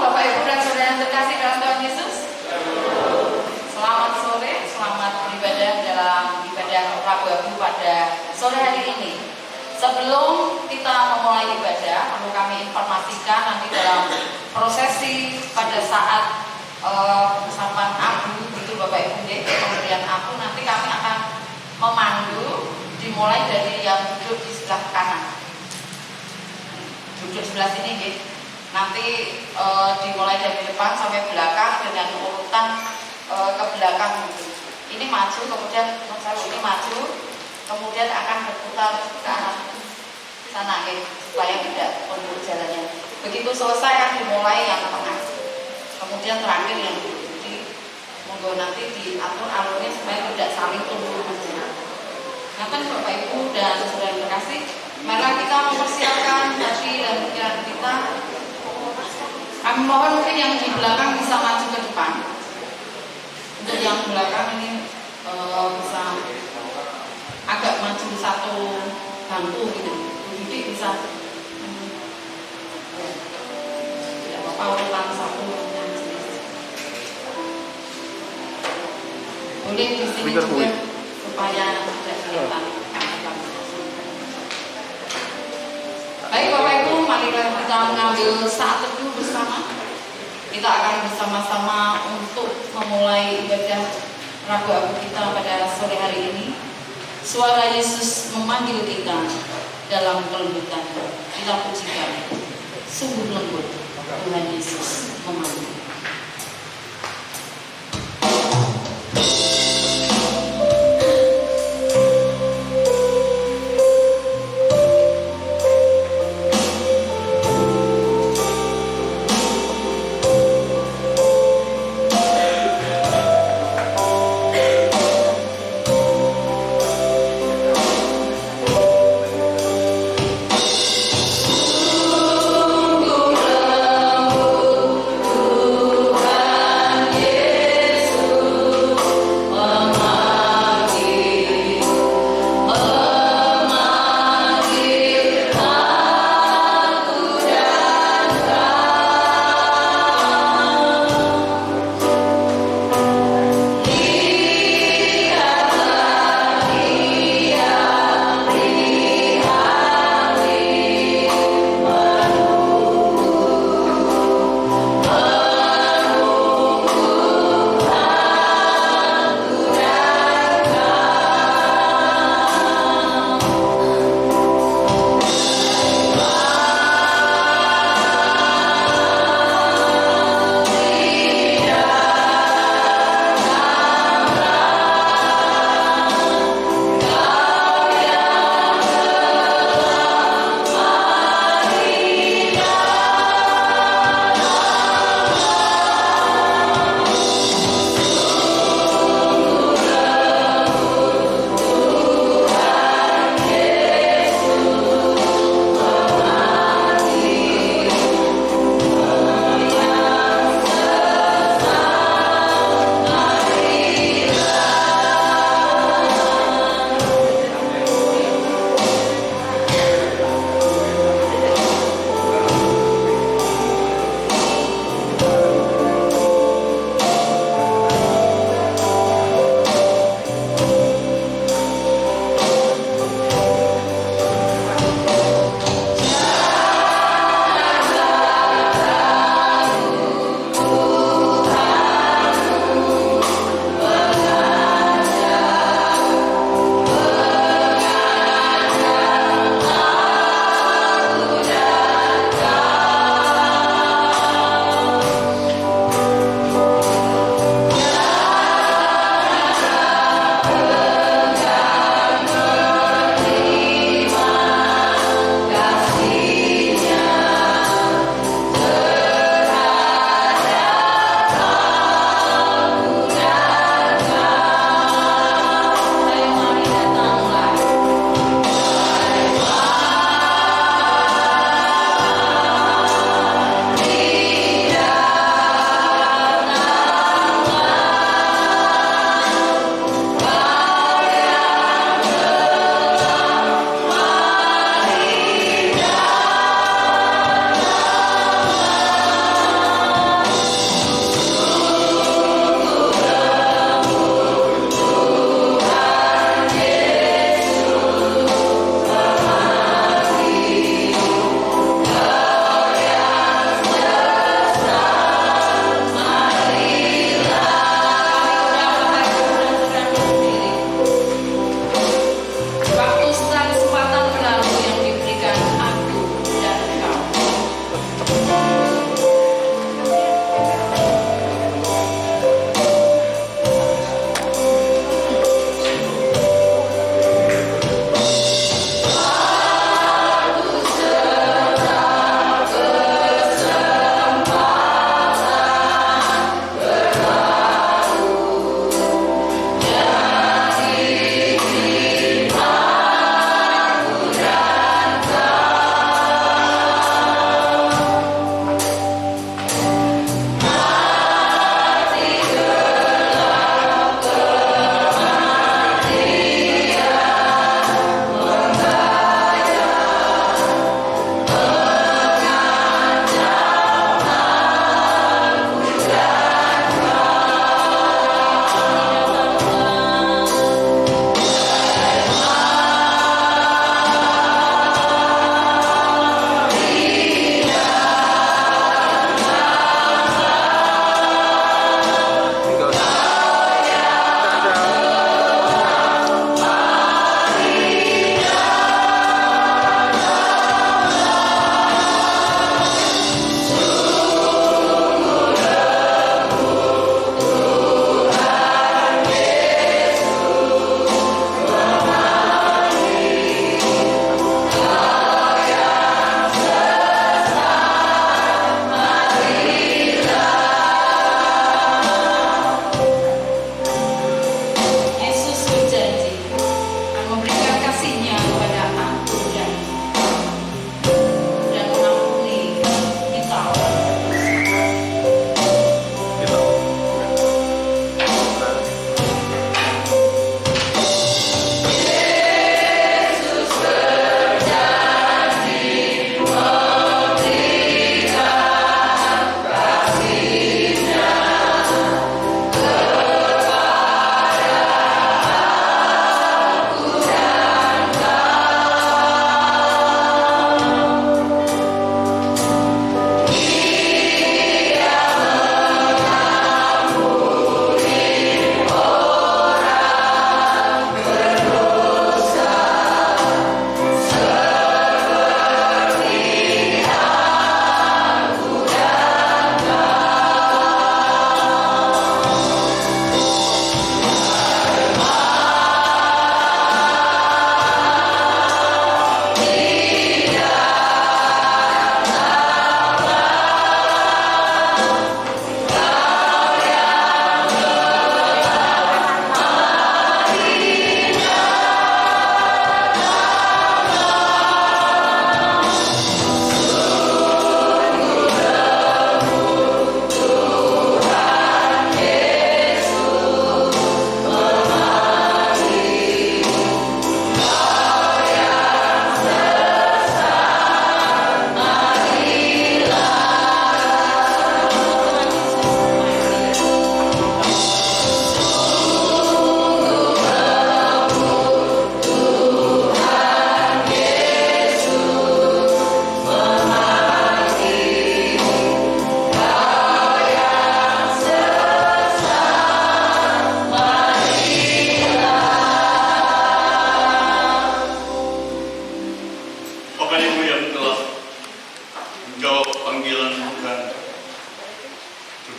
Bapak Ibu dan Saudara yang terkasih dalam Tuhan Yesus. Selamat sore, selamat beribadah dalam ibadah Rabu pada sore hari ini. Sebelum kita memulai ibadah, perlu kami informasikan nanti dalam prosesi pada saat pesapan abu, itu Bapak Ibu, pemberian abu, nanti kami akan memandu dimulai dari yang duduk di sebelah kanan. Duduk sebelah sini, gitu. Nanti dimulai dari depan sampai belakang dengan urutan ke belakang gitu. Ini maju, kemudian ini maju, kemudian akan berputar ke arah sana gitu, supaya tidak mundur jalannya. Begitu selesai akan dimulai yang tengah, kemudian terakhir yang duduk. Jadi monggo nanti diatur alurnya supaya tidak saling tunggu saja. Nah kan Bapak Ibu dan Saudara yang terkasih, mari kita mempersiapkan hati dan pikiran kita. Kami mohon mungkin yang di belakang bisa maju ke depan. Untuk yang belakang ini bisa agak maju satu bangku gitu. Jadi bisa tidak apa-apa urutan satu. Boleh di sini juga supaya tidak kelihatan. Baik Bapak Ibu, marilah kita mengambil saat teduh bersama. Kita akan bersama-sama untuk memulai ibadah Rabu Abu kita pada sore hari ini. Suara Yesus memanggil kita dalam kelembutan. Kita pujikan. Sungguh lembut Tuhan Yesus memanggil. Sungguh lembut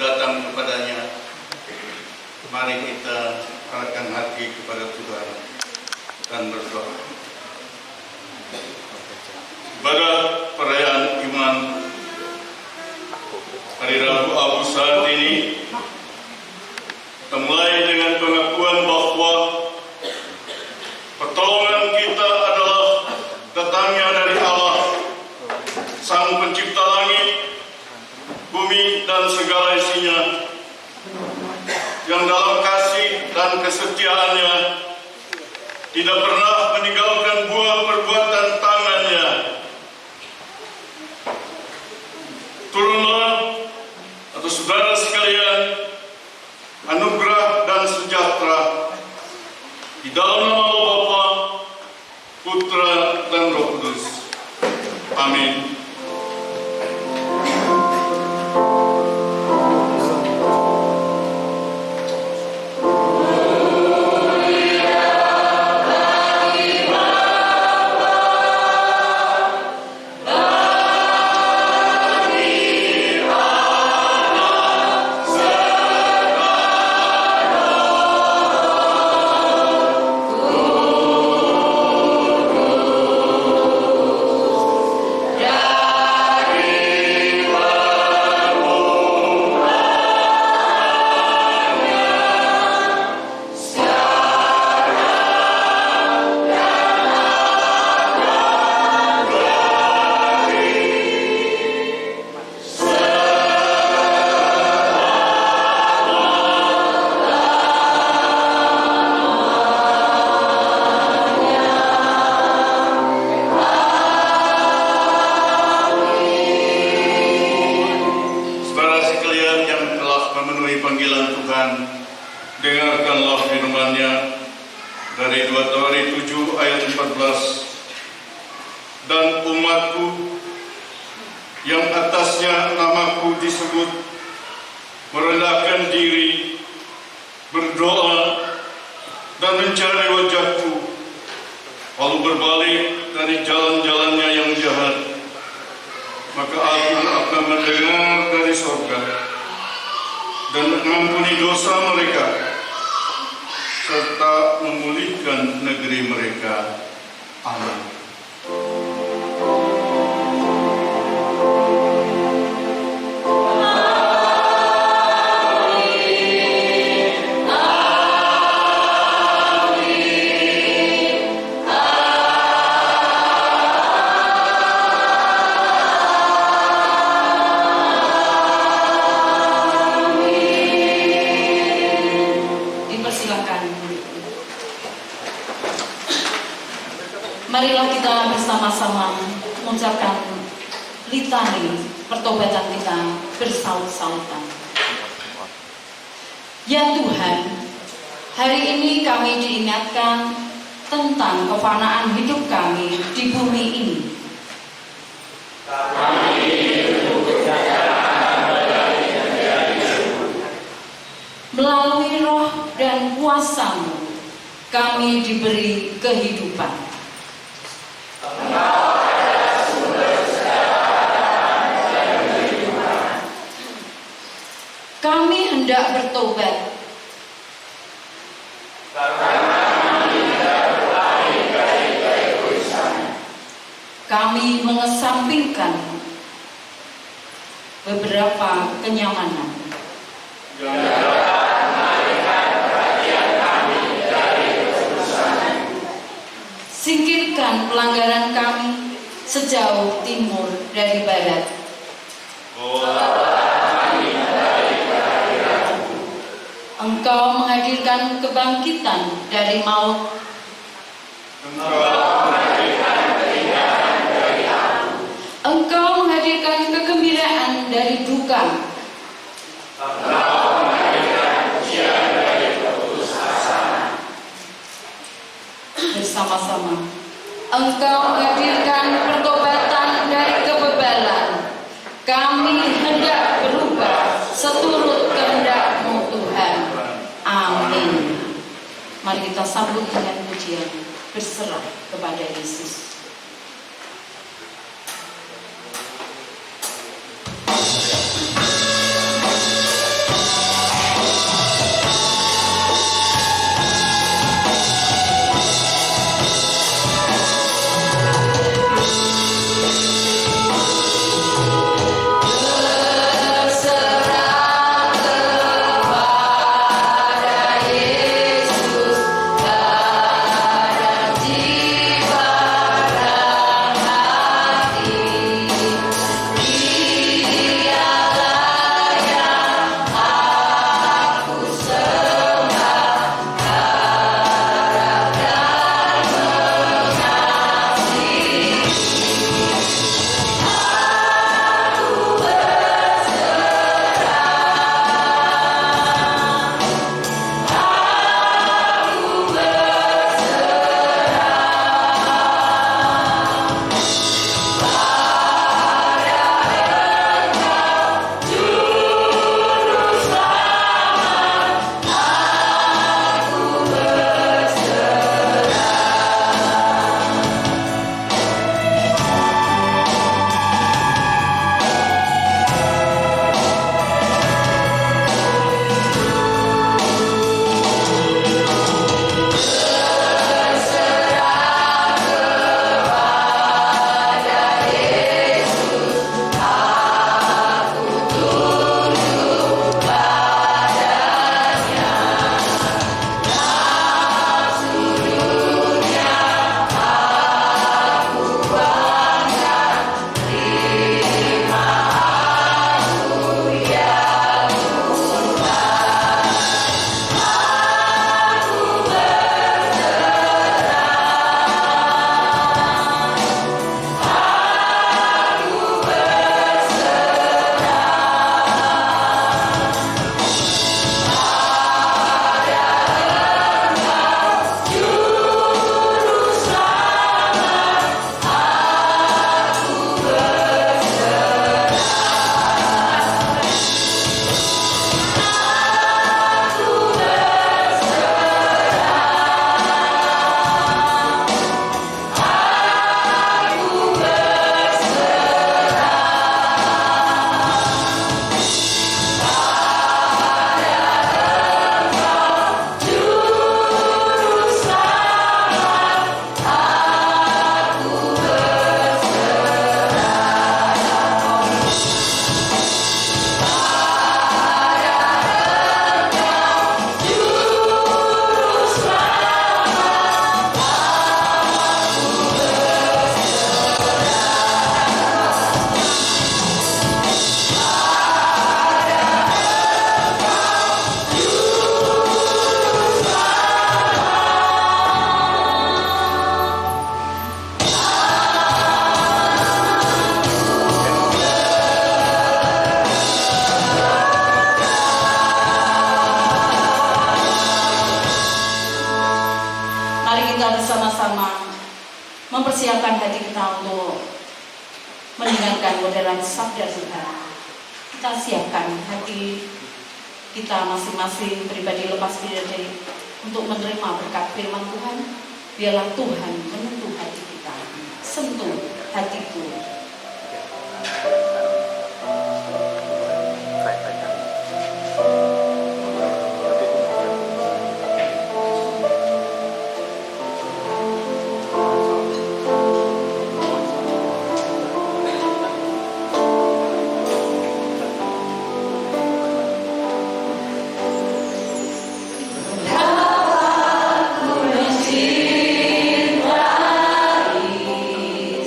datang kepadanya. Mari kita arahkan hati kepada Tuhan dan berdoa. Pada perayaan iman hari Rabu Abu saat ini, kita mulai dengan pengakuan bahwa pertolongan kita adalah datangnya dari Allah, Sang Pencipta langit, bumi dan segala isinya, yang dalam kasih dan kesetiaannya tidak pernah meninggalkan buah perbuatan tangannya. Turunlah atau saudara sekalian anugerah dan sejahtera di dalam nama Allah Bapa, Putra dan Roh Kudus. Amin. Dengarkanlah firman-Nya dari 2 Tawari 7 ayat 14. Dan umatku yang atasnya namaku disebut merendahkan diri, berdoa dan mencari wajahku, lalu berbalik dari jalan-jalannya yang jahat, maka aku akan mendengar dari surga dan mengampuni dosa mereka serta memulihkan negeri mereka. Amin. Marilah kita bersama-sama mengucapkan litani pertobatan kita bersaut-sautan. Ya Tuhan, hari ini kami diingatkan tentang kefanaan hidup kami di bumi ini. Melalui roh dan kuasa-Mu, kami diberi kehidupan. Kami hendak bertobat. Kami mengesampingkan beberapa kenyamanan. Singkirkan pelanggaran kami sejauh timur dari barat. Engkau menghadirkan kebangkitan dari maut. Engkau menghadirkan kegembiraan dari duka. Bersama-sama, Engkau menghadirkan pertobatan dari kebebalan. Kami hendak berubah seturut kehendak-Mu Tuhan. Amin. Mari kita sambut dengan pujian, berserah kepada Yesus. mempersiapkan hati kita untuk mendengarkan modern sabda Tuhan. Kita siapkan hati kita masing-masing pribadi lepas diri untuk menerima berkat firman Tuhan. Biarlah Tuhan menyentuh hati kita, sentuh hatiku.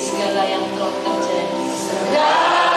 Segala yang telah terjadi, segala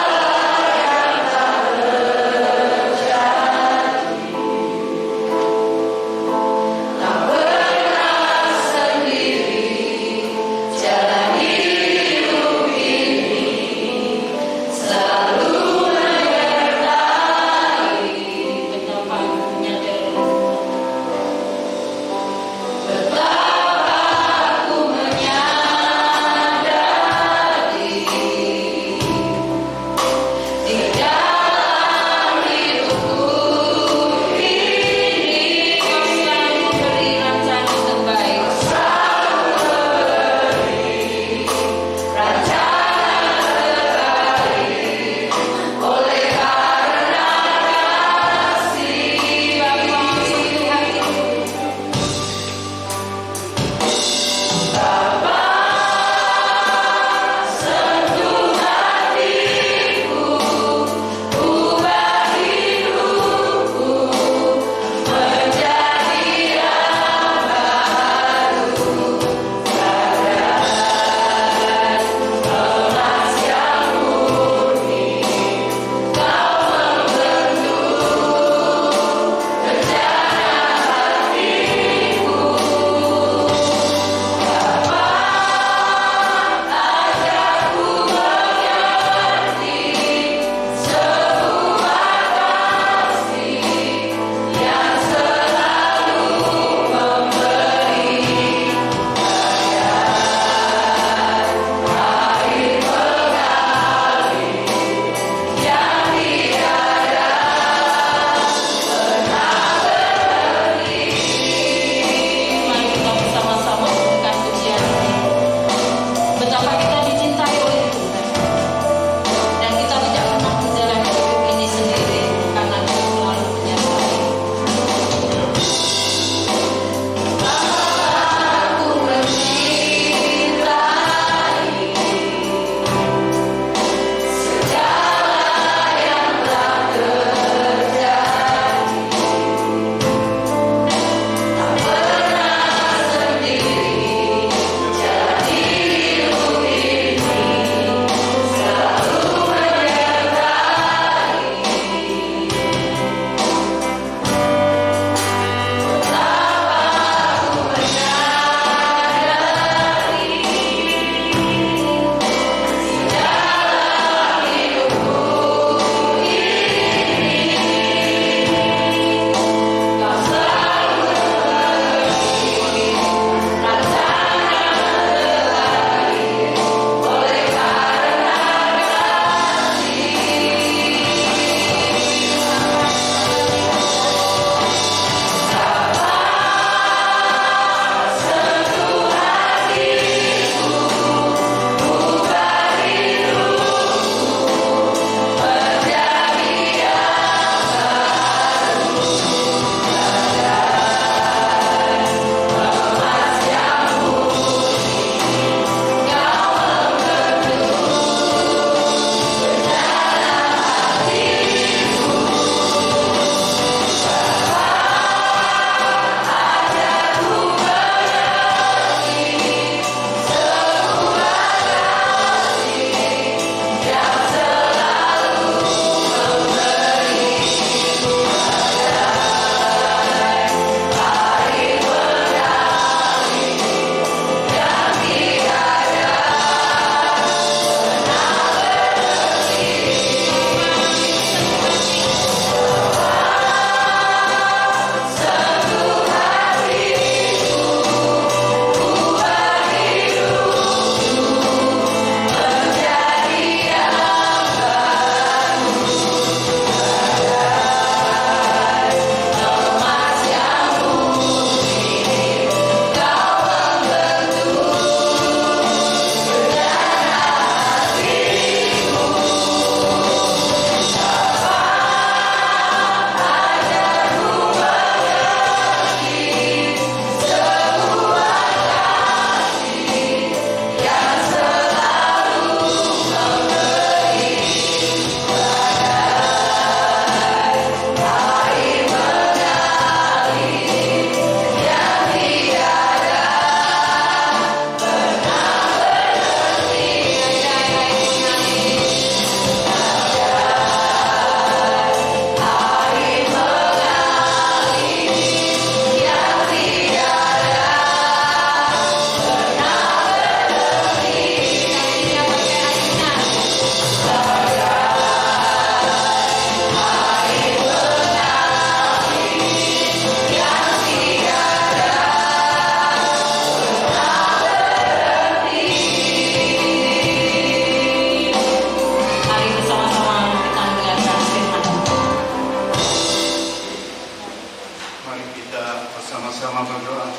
sama-sama berdoa.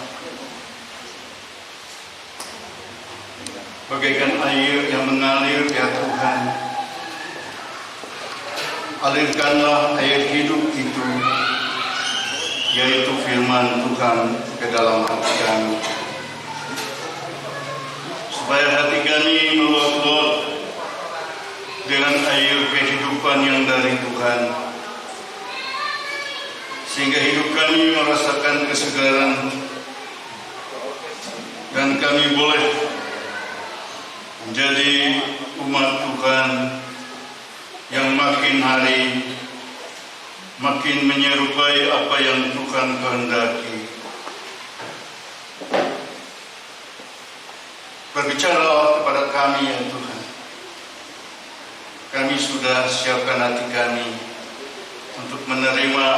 Bagaikan air yang mengalir ya Tuhan, alirkanlah air hidup itu, yaitu firman Tuhan, ke dalam hati kami, supaya hati kami meluap-luap dengan air kehidupan yang dari Tuhan, sehingga hidup kami merasakan kesegaran dan kami boleh menjadi umat Tuhan yang makin hari makin menyerupai apa yang Tuhan kehendaki. Berbicaralah kepada kami ya Tuhan. Kami sudah siapkan hati kami untuk menerima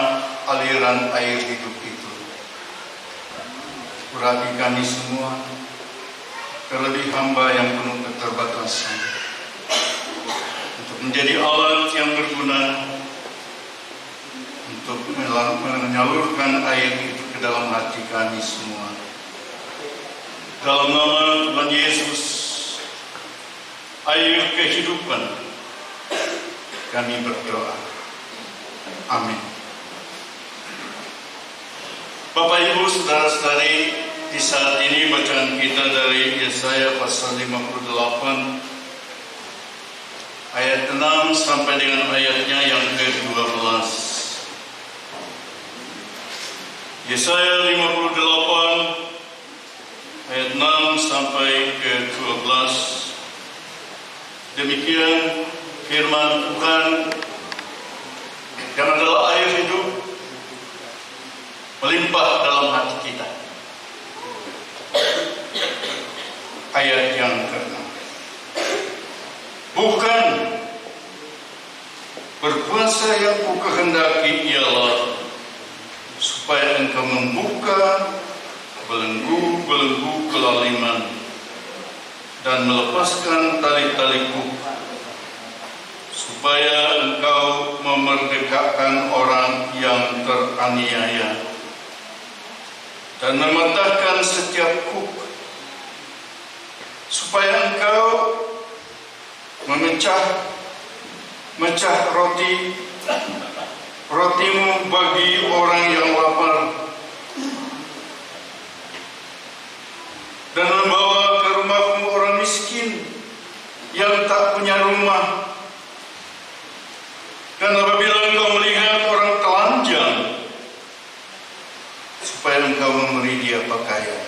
aliran air hidup itu. Urapi kami semua, terlebih hamba yang penuh keterbatasan, untuk menjadi alat yang berguna untuk menyalurkan air itu ke dalam hati kami semua. Dalam nama Tuhan Yesus, air kehidupan, kami berdoa. Amin. Bapak Ibu Saudara-saudari, di saat ini bacaan kita dari Yesaya pasal 58 ayat 6 sampai dengan ayatnya yang ke-12. Yesaya 58 ayat 6 sampai ke-12. Demikian firman Tuhan yang adalah air hidup melimpah dalam hati kita. Ayat yang ke-6. Bukan berpuasa yang ku kehendaki ialah supaya engkau membuka belenggu-belenggu kelaliman dan melepaskan tali-tali kuk, supaya engkau memerdekakan orang yang teraniaya dan mematahkan setiap kuk, supaya engkau memecah rotimu bagi orang yang lapar, dan membawa ke rumahmu orang miskin yang tak punya rumah. Dan apabila engkau melihat orang telanjang, supaya engkau memberi dia pakaian,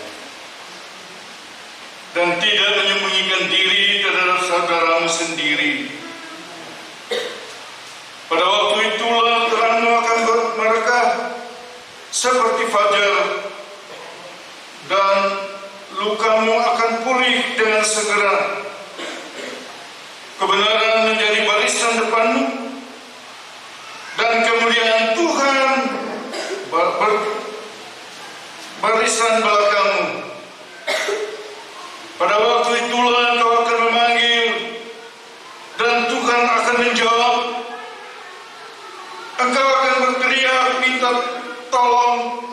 dan tidak menyembunyikan diri terhadap saudaramu sendiri. Pada waktu itulah terangmu akan merekah seperti fajar, dan lukamu akan pulih dengan segera. Kebenaran menjadi barisan depanmu, dan kemuliaan Tuhan barisan belakangmu. Pada waktu itulah engkau akan memanggil, dan Tuhan akan menjawab. Engkau akan berteriak minta tolong,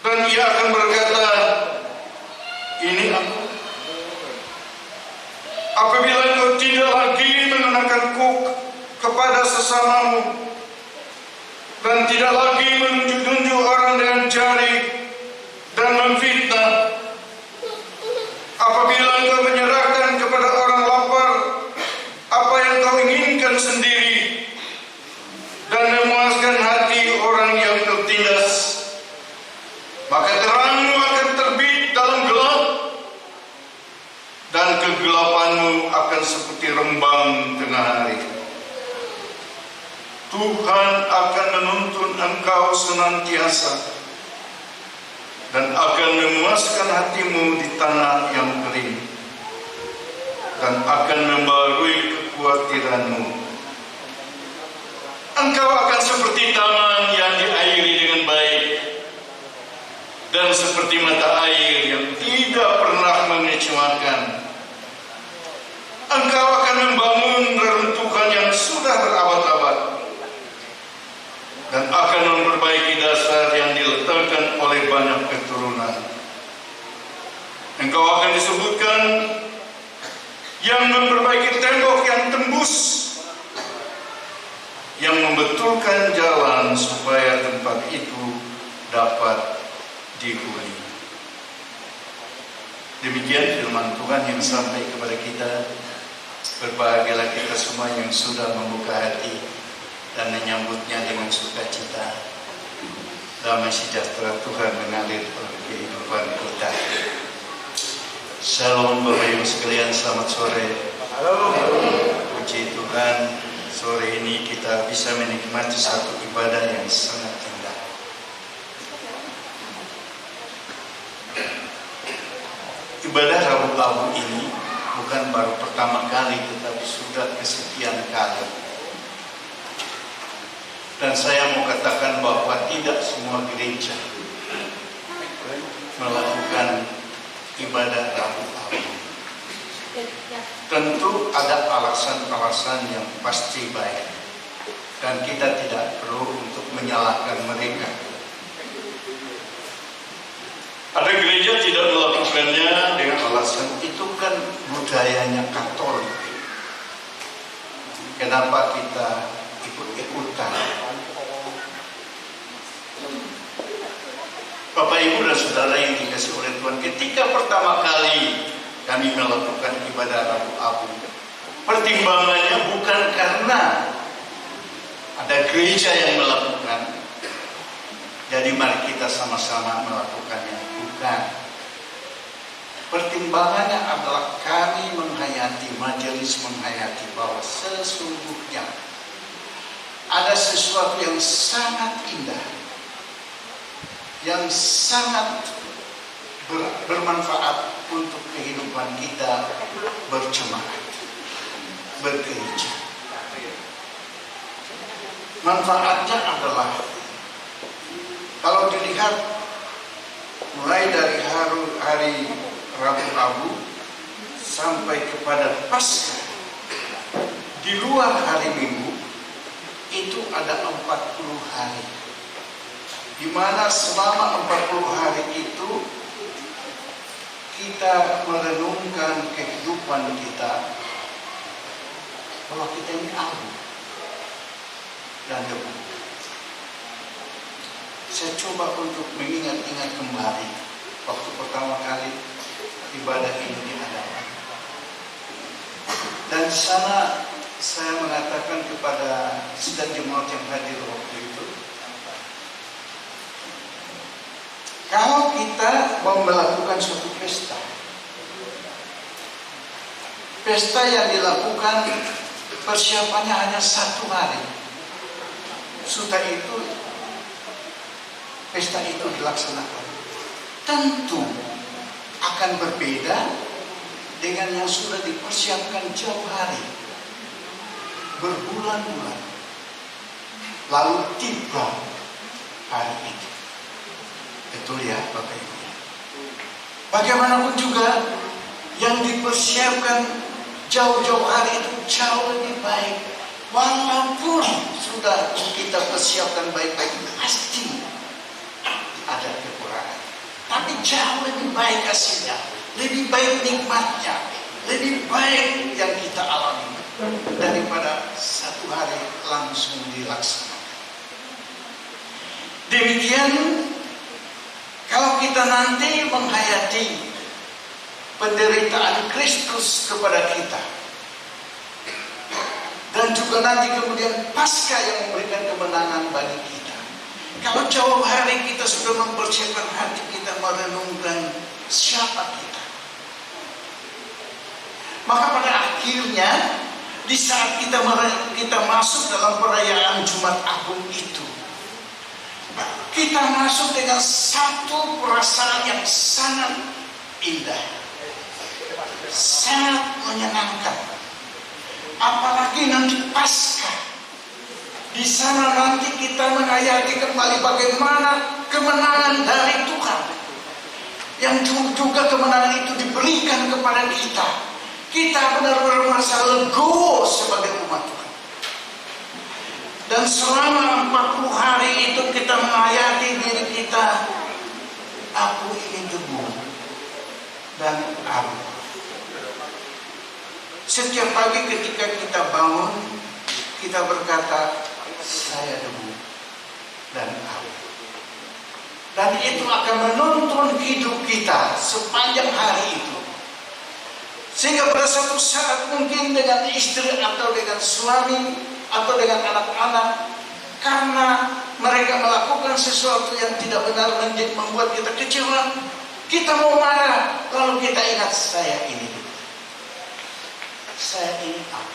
dan Ia akan berkata, ini aku. Apabila engkau tidak lagi mengenakan kuk kepada sesamamu, dan tidak lagi menunjuk-nunjuk orang dengan jari dan memfitnah, apabila engkau menyerahkan kepada orang lapar apa yang kau inginkan sendiri, dan memuaskan hati orang yang tertindas, maka terangmu akan terbit dalam gelap, dan kegelapanmu akan seperti rembang tengah hari. Tuhan akan menuntun engkau senantiasa, dan akan memuaskan hatimu di tanah yang kering, dan akan membarui kekhawatiranmu. Engkau akan seperti taman yang diairi dengan baik, dan seperti mata air yang tidak pernah mengecewakan. Engkau akan membangun reruntuhan yang sudah berabad-abad, dan akan memperbaiki dasar yang diletakkan oleh banyak keturunan. Engkau akan disebutkan yang memperbaiki tembok yang tembus, yang membetulkan jalan supaya tempat itu dapat dihuni. Demikian firman Tuhan yang sampai kepada kita. Berbahagialah kita semua yang sudah membuka hati dan menyambutnya dengan sukacita. Damai sejahtera Tuhan mengalir dalam kehidupan kita. Shalom Bapak Ibu sekalian, selamat sore. Puji Tuhan, sore ini kita bisa menikmati satu ibadah yang sangat indah. Ibadah Rabu-Rabu ini bukan baru pertama kali, tetapi sudah kesekian kali. Dan saya mau katakan bahwa tidak semua gereja melakukan ibadah Rabu-Rabu. Tentu ada alasan-alasan yang pasti baik, dan kita tidak perlu untuk menyalahkan mereka. Ada gereja tidak melakukannya dengan alasan itu kan budayanya Katolik. Kenapa kita ikut-ikutan? Bapak Ibu dan Saudara yang dikasihi oleh Tuhan, ketika pertama kali kami melakukan ibadah Rabu-Rabu, pertimbangannya bukan karena ada gereja yang melakukan, jadi mari kita sama-sama melakukannya. Bukan. Pertimbangannya adalah kami menghayati, majelis menghayati bahwa sesungguhnya ada sesuatu yang sangat indah, yang sangat bermanfaat untuk kehidupan kita berjemaat, bergereja. Manfaatnya adalah, kalau dilihat mulai dari hari Rabu-Rabu sampai kepada Paskah, di luar hari Minggu itu ada 40 hari, di mana selama 40 hari itu kita merenungkan kehidupan kita, bahwa kita ini abu dan debu. Saya coba untuk mengingat-ingat kembali waktu pertama kali ibadah ini diadakan. Dan di sana saya mengatakan kepada sidang jemaat yang hadir waktu itu, kalau kita mau melakukan suatu pesta yang dilakukan persiapannya hanya 1 hari, sudah itu pesta itu dilaksanakan, tentu akan berbeda dengan yang sudah dipersiapkan jauh hari, berbulan-bulan, lalu tiba hari itu. Betul ya Bapak Ibu? Bagaimanapun juga yang dipersiapkan jauh-jauh hari itu jauh lebih baik. Walaupun sudah kita persiapkan baik-baik, pasti ada kekurangan, tapi jauh lebih baik hasilnya, lebih baik nikmatnya, lebih baik yang kita alami daripada 1 hari langsung dilaksanakan. Demikian kalau kita nanti menghayati penderitaan Kristus kepada kita, dan juga nanti kemudian Paskah yang memberikan kemenangan bagi kita. Kalau jauh hari kita sudah mempersiapkan hati kita merenungkan siapa kita, maka pada akhirnya di saat kita masuk dalam perayaan Jumat Agung itu, kita masuk dengan satu perasaan yang sangat indah, sangat menyenangkan. Apalagi nanti Paskah, di sana nanti kita menghayati kembali bagaimana kemenangan dari Tuhan, yang juga kemenangan itu diberikan kepada kita. Kita benar-benar merasa legowo sebagai umat Tuhan. Dan selama 40 hari itu kita menghayati diri kita, aku dan abu. Setiap pagi ketika kita bangun, kita berkata, saya debu dan abu. Dan itu akan menuntun hidup kita sepanjang hari itu. Sehingga pada suatu saat mungkin dengan istri atau dengan suami atau dengan anak-anak, karena mereka melakukan sesuatu yang tidak benar membuat kita kecewa, kita mau marah, lalu kita ingat saya ini apa?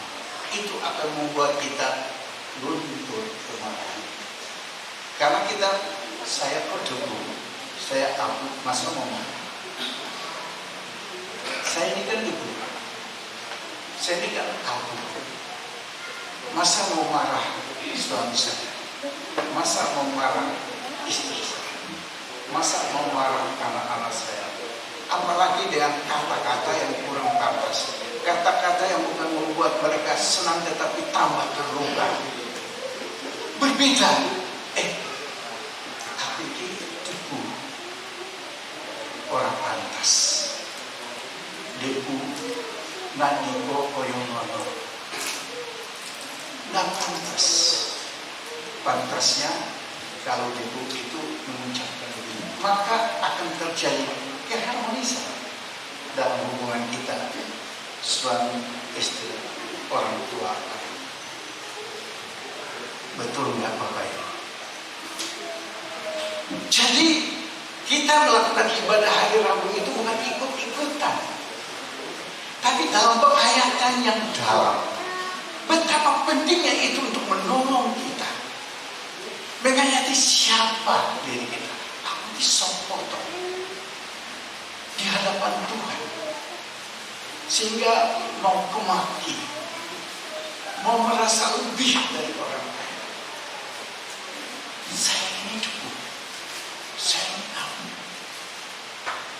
Itu akan membuat kita luntur kemarahan. Karena saya kok debu, saya abu, masa mau marah? Saya ini kan debu, saya ini kan abu. Masa mau marah suami saya? Masa mau marah istri saya? Masa mau marah anak-anak saya? Apalagi dengan kata-kata yang kurang pantas, kata-kata yang bukan membuat mereka senang tetapi tambah terluka. Berbeda. Tapi debu orang pantas. Debu nadi koyong nono. Nggak pantas. Pantasnya kalau debu itu mengucapkan begini, maka akan terjadi keharmonisan dalam hubungan kita, suami istri, orang tua. Betul nggak Bapak Ibu? Jadi kita melakukan ibadah hari Rabu itu bukan ikut-ikutan, tapi dalam penghayatan yang dalam. Betapa pentingnya itu untuk menolong kita menghayati siapa diri kita. Aku disopoto di hadapan Tuhan, sehingga mau kemaki, mau merasa lebih dari orang lain. Saya ini debu, saya ini abu.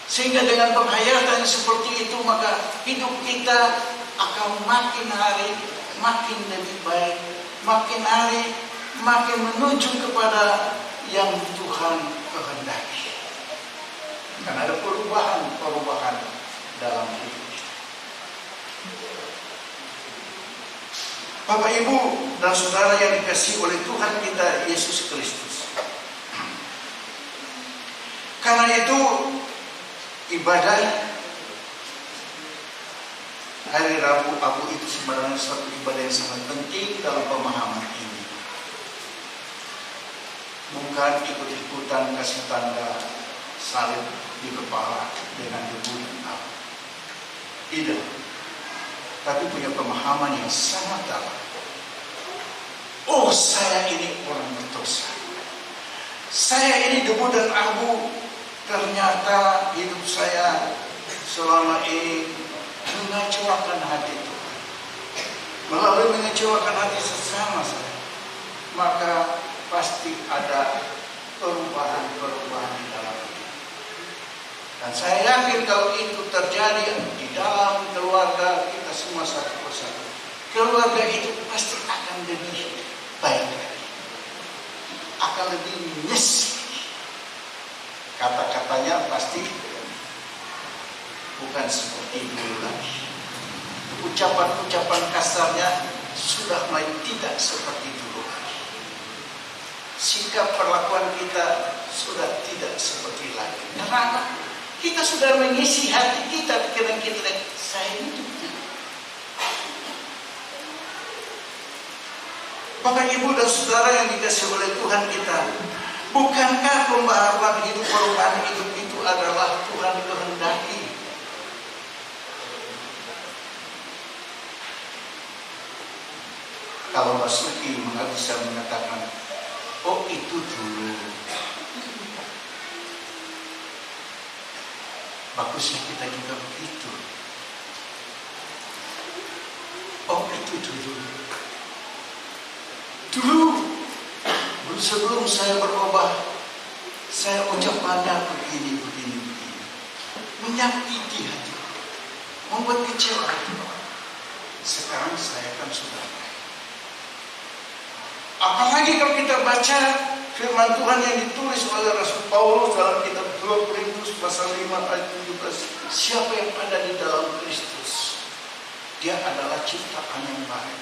Sehingga dengan penghayatan seperti itu, maka hidup kita akan makin hari makin lebih baik, makin hari makin menuju kepada yang Tuhan kehendaki. Karena ada perubahan dalam hidup kita. Bapak, Ibu, dan saudara yang dikasihi oleh Tuhan kita Yesus Kristus. Karena itu ibadah hari Rabu itu sebenarnya suatu ibadah yang sangat penting dalam pemahaman ini. Bukan ikut-ikutan kasih tanda salib di kepala dengan debu dan abu. Tidak. Tapi punya pemahaman yang sangat dalam. Oh, saya ini orang berdosa. Saya ini debu dan abu. Ternyata hidup saya selama ini mengecewakan hati Tuhan. Melalui mengecewakan hati sesama saya, maka pasti ada perubahan di dalam hidup. Dan saya yakin kalau itu terjadi di dalam keluarga kita semua satu persatu, keluarga itu pasti akan lebih baik lagi, akan lebih menyesal. Kata-katanya pasti bukan seperti dulu lagi. Ucapan-ucapan kasarnya sudah mulai tidak seperti dulu lagi. Sikap perlakuan kita sudah tidak seperti lagi. Karena kita sudah mengisi hati kita, pikiran kita, saya ini juga. Bapak, Ibu, dan saudara yang dikasihi oleh Tuhan kita, bukankah pembaharuan hidup, perubahan hidup itu adalah Tuhan kehendaki? Kalau Basuki bisa mengatakan, oh itu dulu, bagusnya kita juga begitu. Oh itu dulu. Sebelum saya berubah, saya ucap pada begini. Menyakiti hati, membuat kecewa. Sekarang saya kan sudah baik. Apalagi kalau kita baca firman Tuhan yang ditulis oleh Rasul Paulus dalam kitab 2 Korintus pasal 5 ayat 17, siapa yang ada di dalam Kristus, dia adalah ciptaan yang baru.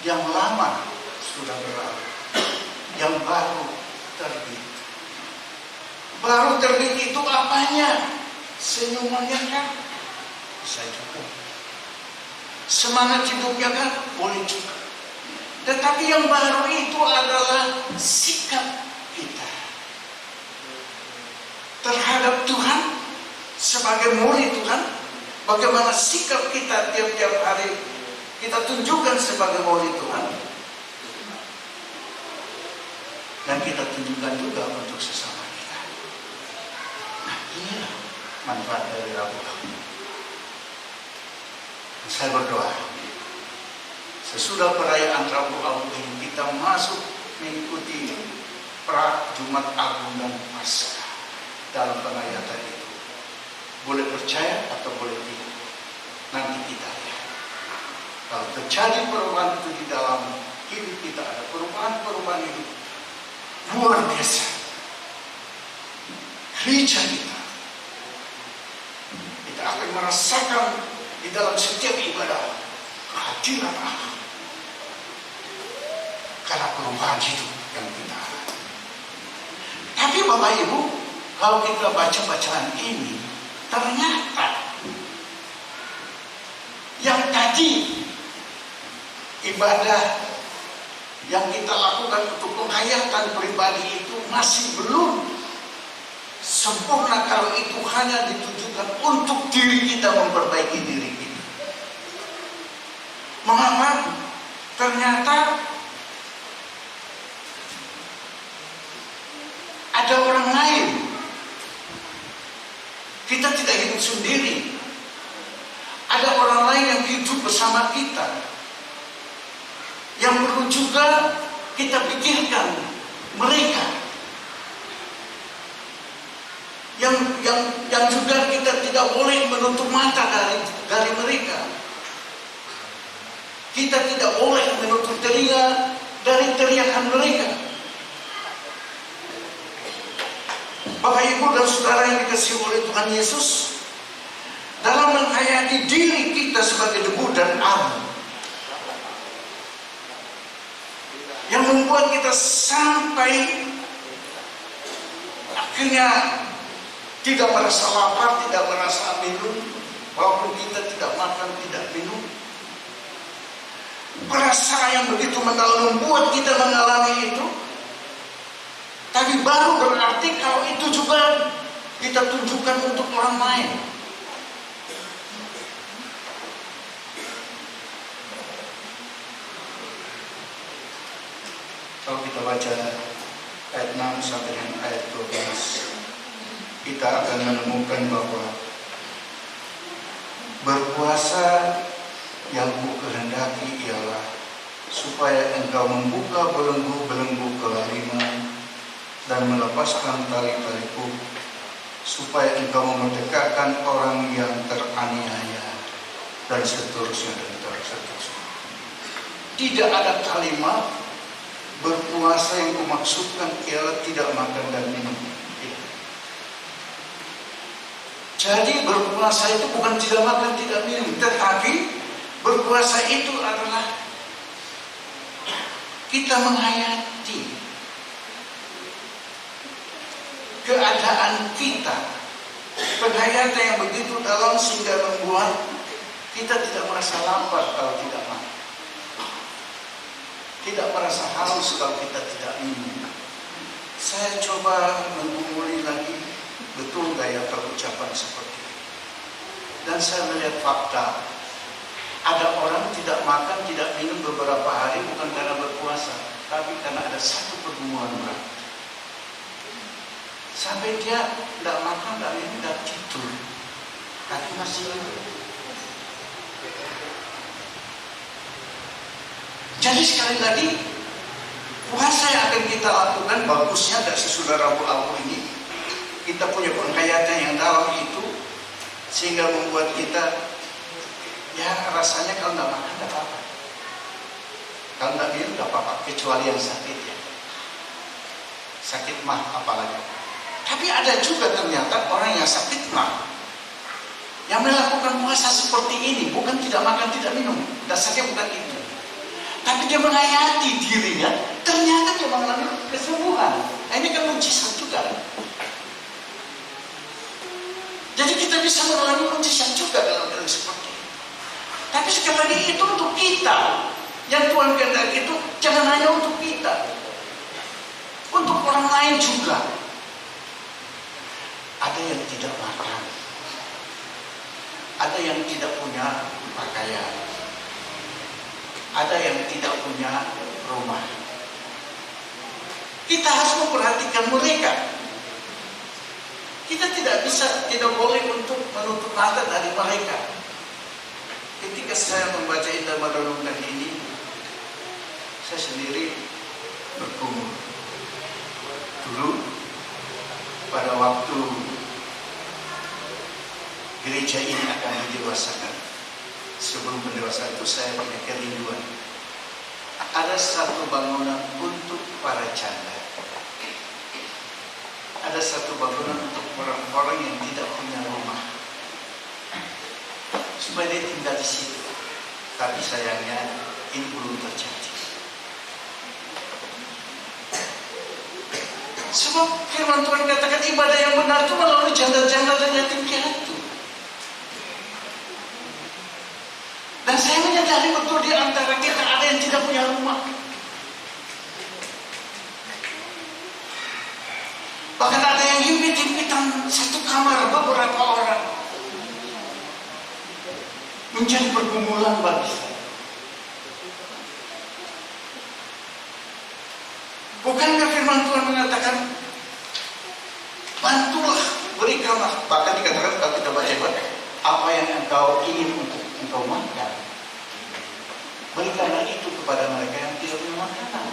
Yang lama sudah berlalu, yang baru terbit. Baru terbit itu apanya? Senyumannya kan? Bisa juga. Semangat hidupnya kan? Boleh juga. Tetapi yang baru itu adalah sikap kita terhadap Tuhan sebagai murid Tuhan. Bagaimana sikap kita tiap-tiap hari kita tunjukkan sebagai murid Tuhan, dan kita tunjukkan juga untuk sesama kita. Nah, inilah manfaat dari Rabu Abu. Saya berdoa, sesudah perayaan Rabu Abu ini kita masuk mengikuti Jumat Agung dan Paskah dalam penghayatan itu. Boleh percaya atau boleh tidak, nanti kita lihat. Kalau terjadi perubahan itu di dalam hidup kita, ada perubahan hidup luar biasa. Gereja kita akan merasakan di dalam setiap ibadah kehadiran Allah. Karena perubahan hidup yang kita alami. Tapi Bapak Ibu, kalau kita baca bacaan ini, ternyata yang tadi ibadah yang kita lakukan untuk penghayatan pribadi itu masih belum sempurna kalau itu hanya ditujukan untuk diri kita, memperbaiki diri kita. Mengapa? Ternyata ada orang lain. Kita tidak hidup sendiri. Ada orang lain yang hidup bersama kita, yang perlu juga kita pikirkan mereka, yang juga kita tidak boleh menutup mata dari mereka. Kita tidak boleh menutup telinga dari teriakan mereka. Bapak Ibu dan Saudara yang dikasihi oleh Tuhan Yesus, dalam menghayati diri kita sebagai debu dan abu, yang membuat kita sampai akhirnya tidak merasa lapar, tidak merasa minum, walaupun kita tidak makan, tidak minum. Perasaan yang begitu mendalam membuat kita mengalami itu. Tapi baru berarti kalau itu juga kita tunjukkan untuk orang lain. Kalau kita baca ayat 6 sampai dengan ayat 12, kita akan menemukan bahwa berpuasa yang ku kehendaki ialah supaya engkau membuka belenggu-belenggu kelaliman dan melepaskan tali-tali kuk, supaya engkau memerdekakan orang yang teraniaya, dan seterusnya dan seterusnya. Tidak ada kalimat berpuasa yang kumaksudkan ialah tidak makan dan minum. Jadi berpuasa itu bukan tidak makan, tidak minum, tetapi berpuasa itu adalah kita menghayati keadaan kita, penghayatan yang begitu dalam sehingga membuat kita tidak merasa lapar kalau tidak makan, tidak merasa haus kalau kita tidak minum. Saya coba menggumuli lagi, betul gaya perucapan seperti ini, dan saya melihat fakta. Ada orang tidak makan, tidak minum beberapa hari bukan karena berpuasa, tapi karena ada satu pergumulan berat. Sampai dia tidak makan, tidak minum, tidak tidur, tapi masih hidup. Jadi sekali lagi, puasa yang akan kita lakukan bagusnya dari sesudah Rabu Abu ini, kita punya penghayatan yang dalam itu, sehingga membuat kita, ya rasanya kalau tidak makan tidak apa-apa, kalau tidak minum tidak apa-apa, kecuali yang sakit ya, sakit mah apalagi. Tapi ada juga ternyata orang yang sakit mah, yang melakukan puasa seperti ini, bukan tidak makan, tidak minum. Dasarnya bukan itu. Tapi dia menghayati dirinya, ternyata dia mengalami kesembuhan. Nah, ini kan mujizat juga. Jadi kita bisa mengalami mujizat juga dalam hal seperti ini. Tapi sekali lagi itu untuk kita. Yang Tuhan kehendaki itu jangan hanya untuk kita. Untuk orang lain juga. Ada yang tidak makan. Ada yang tidak punya pakaian. Ada yang tidak punya rumah. Kita harus memperhatikan mereka. Kita tidak boleh untuk menutup mata dari mereka. Ketika saya membaca Indah Merenungkan ini, saya sendiri bergumul. Dulu, pada waktu gereja ini akan didewasakan, sebelum pendewasaan itu saya punya kerinduan. Ada satu bangunan untuk para janda. Ada satu bangunan untuk orang-orang yang tidak punya rumah, supaya dia tinggal di situ. Tapi sayangnya ini belum terjadi. Sebab firman Tuhan katakan ibadah yang benar itu melalui janda-janda dan yatim piatu. Dan saya menyadari betul di antara kita ada yang tidak punya rumah. Bahkan ada yang himpit-himpitan satu kamar beberapa orang. Menjadi pergumulan bagi saya. Bukankah firman Tuhan mengatakan, bantulah, berikanlah. Bahkan dikatakan kalau kita baca apa yang engkau ingin untuk engkau makan, berikanlah itu kepada mereka yang tidak punya makanan.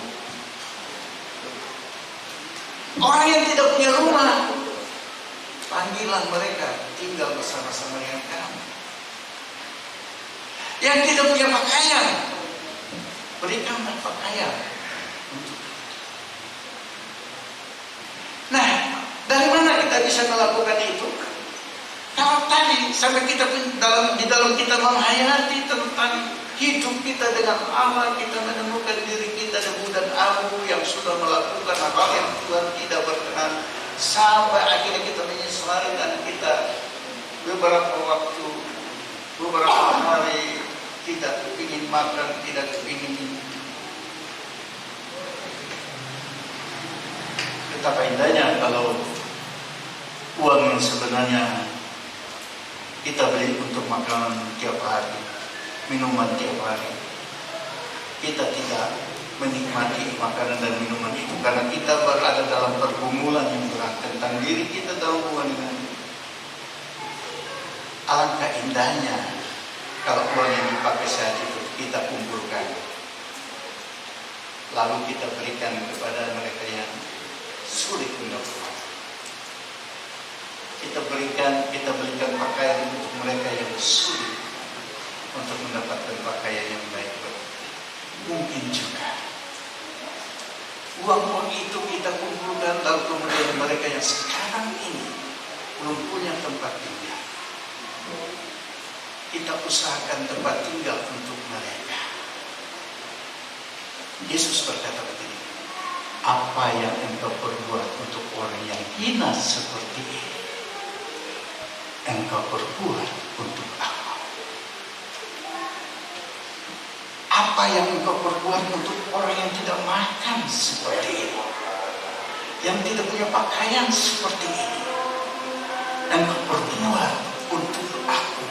Orang yang tidak punya rumah, panggillah mereka tinggal bersama-sama dengan kamu. Yang tidak punya pakaian, berikanlah pakaian untuk. Nah, dari mana kita bisa melakukan itu? Kalau tadi sampai kita di dalam kita menghayati tentang hidup kita dengan Allah, kita menemukan diri kita debu dan abu yang sudah melakukan hal yang Tuhan tidak berkenan, sampai akhirnya kita menyesali dan kita beberapa waktu, beberapa hari tidak ingin makan, tidak ingin minum. Betapa indahnya kalau uang yang sebenarnya kita beli untuk makanan tiap hari, minuman tiap hari, kita tidak menikmati makanan dan minuman itu karena kita berada dalam pergumulan yang berat tentang diri kita dalam hubungan dengan. Alangkah indahnya kalau uang yang dipakai saat itu kita kumpulkan, lalu kita berikan kepada mereka yang sulit mendapatkan. Kita berikan pakaian untuk mereka yang sulit untuk mendapatkan pakaian yang baik. Mungkin juga uang itu kita kumpulkan, lalu kemudian mereka yang sekarang ini belum punya tempat tinggal, kita usahakan tempat tinggal untuk mereka. Yesus berkata begini, apa yang engkau perbuat untuk orang yang hina seperti ini, engkau perbuat untuk aku. Apa yang engkau perbuat untuk orang yang tidak makan seperti ini, yang tidak punya pakaian seperti ini, engkau perbuat untuk aku.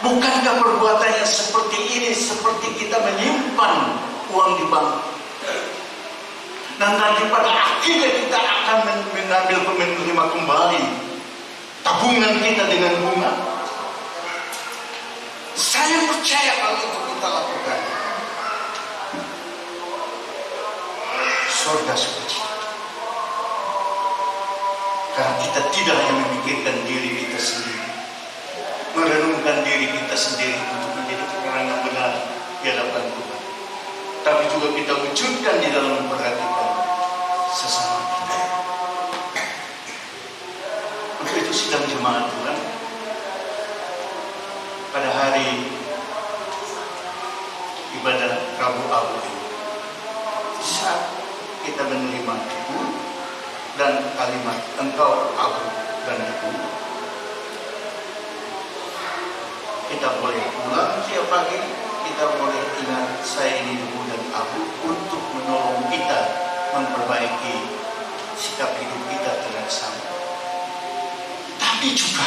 Bukankah perbuatannya seperti ini seperti kita menyimpan uang di bank, dan nanti pada akhirnya kita akan menerima kembali tabungan kita dengan bunga? Saya percaya kalau itu kita lakukan, surga sukacita. Karena kita tidak hanya memikirkan diri kita sendiri, merenungkan diri kita sendiri untuk menjadi orang yang benar di hadapan Tuhan, tapi juga kita wujudkan di dalam memperhatikan sesama kita. sidang jemaat Tuhan, pada hari ibadah Rabu Abu ini, saat kita menerima Ibu dan kalimat Engkau Abu dan Ibu, kita boleh pulang tiap pagi, kita boleh ingat saya ini Ibu dan Abu untuk menolong kita memperbaiki sikap hidup kita terhadap sama. Tapi juga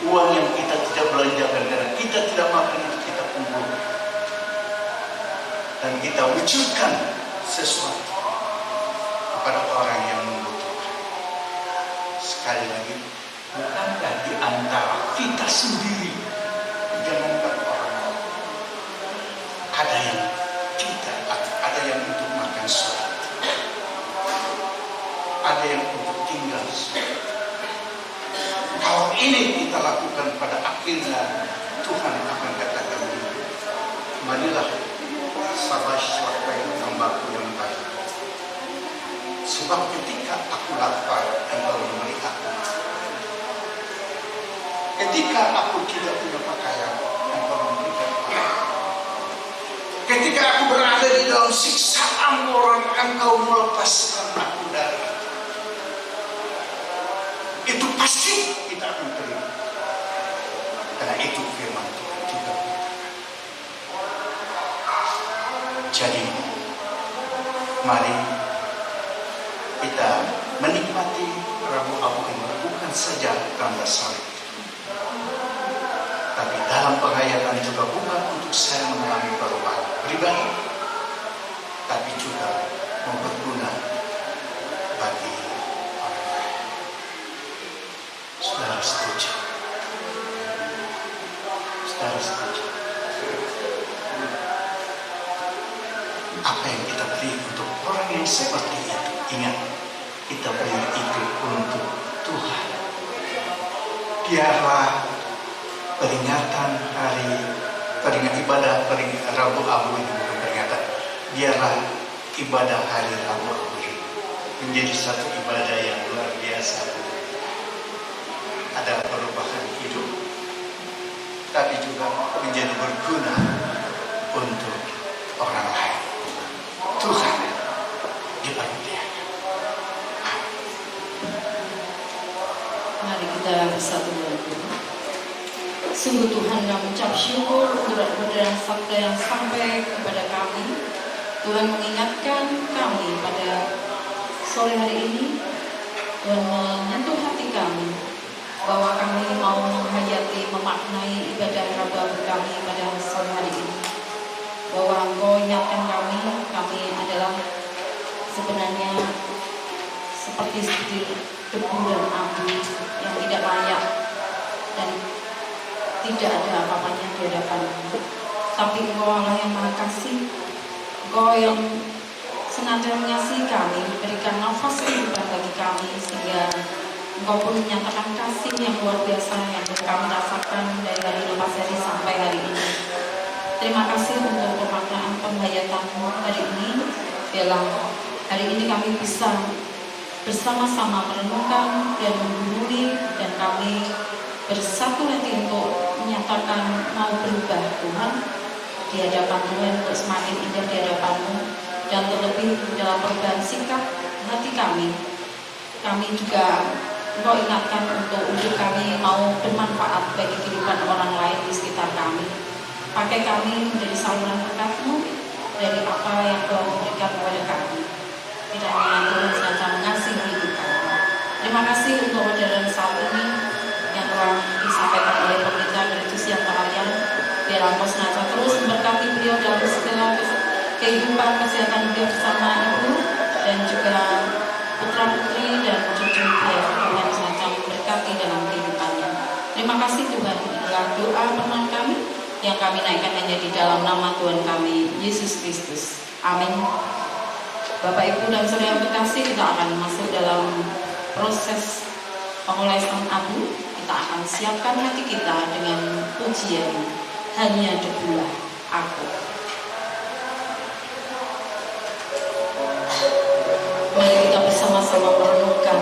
uang yang kita tidak belanjakan karena kita tidak makan itu kita kumpul dan kita wujudkan sesuatu kepada orang yang membutuhkan. Sekali lagi, bukankah di antara kita sendiri, jangankan orang lain, ada yang tidak, ada yang untuk makan sholat, ada yang untuk tinggal. Kalau ini kita lakukan, pada akhirnya Tuhan akan katakan, marilah sahabat hambaku yang baik, sebab ketika aku lapar engkau memberi aku, ketika aku tidak punya pakaian engkau memberikan aku, ketika aku berada di dalam siksaan orang engkau melepaskan aku dari. Itu pasti kita akan terima, karena itu firman Tuhan juga. Jadi mari kita menikmati Rabu Abu ini bukan saja tanda salib, tapi dalam penghayatan juga bukan untuk saya mengalami perubahan pribadi, tapi juga berguna bagi orang lain. Saudara setuju? Saudara setuju? Apa yang kita beri untuk orang yang seperti itu, ingat, kita beri itu untuk Tuhan. Biarlah peringatan ibadah Rabu Abu ini, bukan peringatan, biarlah ibadah hari Rabu Abu ini menjadi satu ibadah yang luar biasa. Ada perubahan hidup, tapi juga menjadi berguna untuk orang lain. Tuhan dipermuliakan. Mari kita bersatu berdoa. Sungguh Tuhan, kami ucap syukur untuk kebenaran sabda yang sampai kepada kami. Tuhan mengingatkan kami pada sore hari ini, Tuhan menyentuh hati kami bahwa kami mau menghayati, memaknai ibadah Rabu kami pada sore hari ini. Bahwa Engkau ingatkan kami adalah sebenarnya seperti debu dan abu yang tidak layak dan tidak ada apa-apanya di hadapan-Mu. Tapi Engkau Allah yang Maha Kasih, Engkau yang sengaja mengasihi kami, memberikan nafas kehidupan bagi kami, sehingga Engkau pun menyatakan kasih yang luar biasa yang kami rasakan dari hari lepas hari sampai hari ini. Terima kasih untuk pemaknaan penghayatan-Mu hari ini. Biarlah hari ini kami bisa bersama-sama merenungkan dan menggumuli, dan kami bersatu hati untuk menyatakan mau berubah Tuhan di hadapan Tuhan, untuk semakin indah di hadapan-Mu, dan terlebih dalam perubahan sikap hati kami. Kami juga Engkau ingatkan untuk hidup kami mau bermanfaat bagi kehidupan orang lain di sekitar kami. Pakai kami menjadi saluran berkat-Mu dari apa yang Kau berikan kepada kami. Tidak hanya Tuhan senantiasa mengasihi hidup kami. Terima kasih untuk modern saat ini yang telah disampaikan oleh pemerintah dari Tusian Tahalian. Biar Engkau senantiasa terus memberkati beliau dalam segala kehidupan kesehatan beliau bersama Ibu dan juga putra putri dan cucu beliau. Tuhan senantiasa memberkati dalam kehidupannya. Terima kasih Tuhan. Inilah doa permohonan kami yang kami naikkan hanya di dalam nama Tuhan kami, Yesus Kristus. Amin. Bapak Ibu dan Saudara yang terkasih, kita akan masuk dalam proses pengolesan abu. Kita akan siapkan hati kita dengan pujian Hanya Debulah Aku. Mari kita bersama-sama merenungkan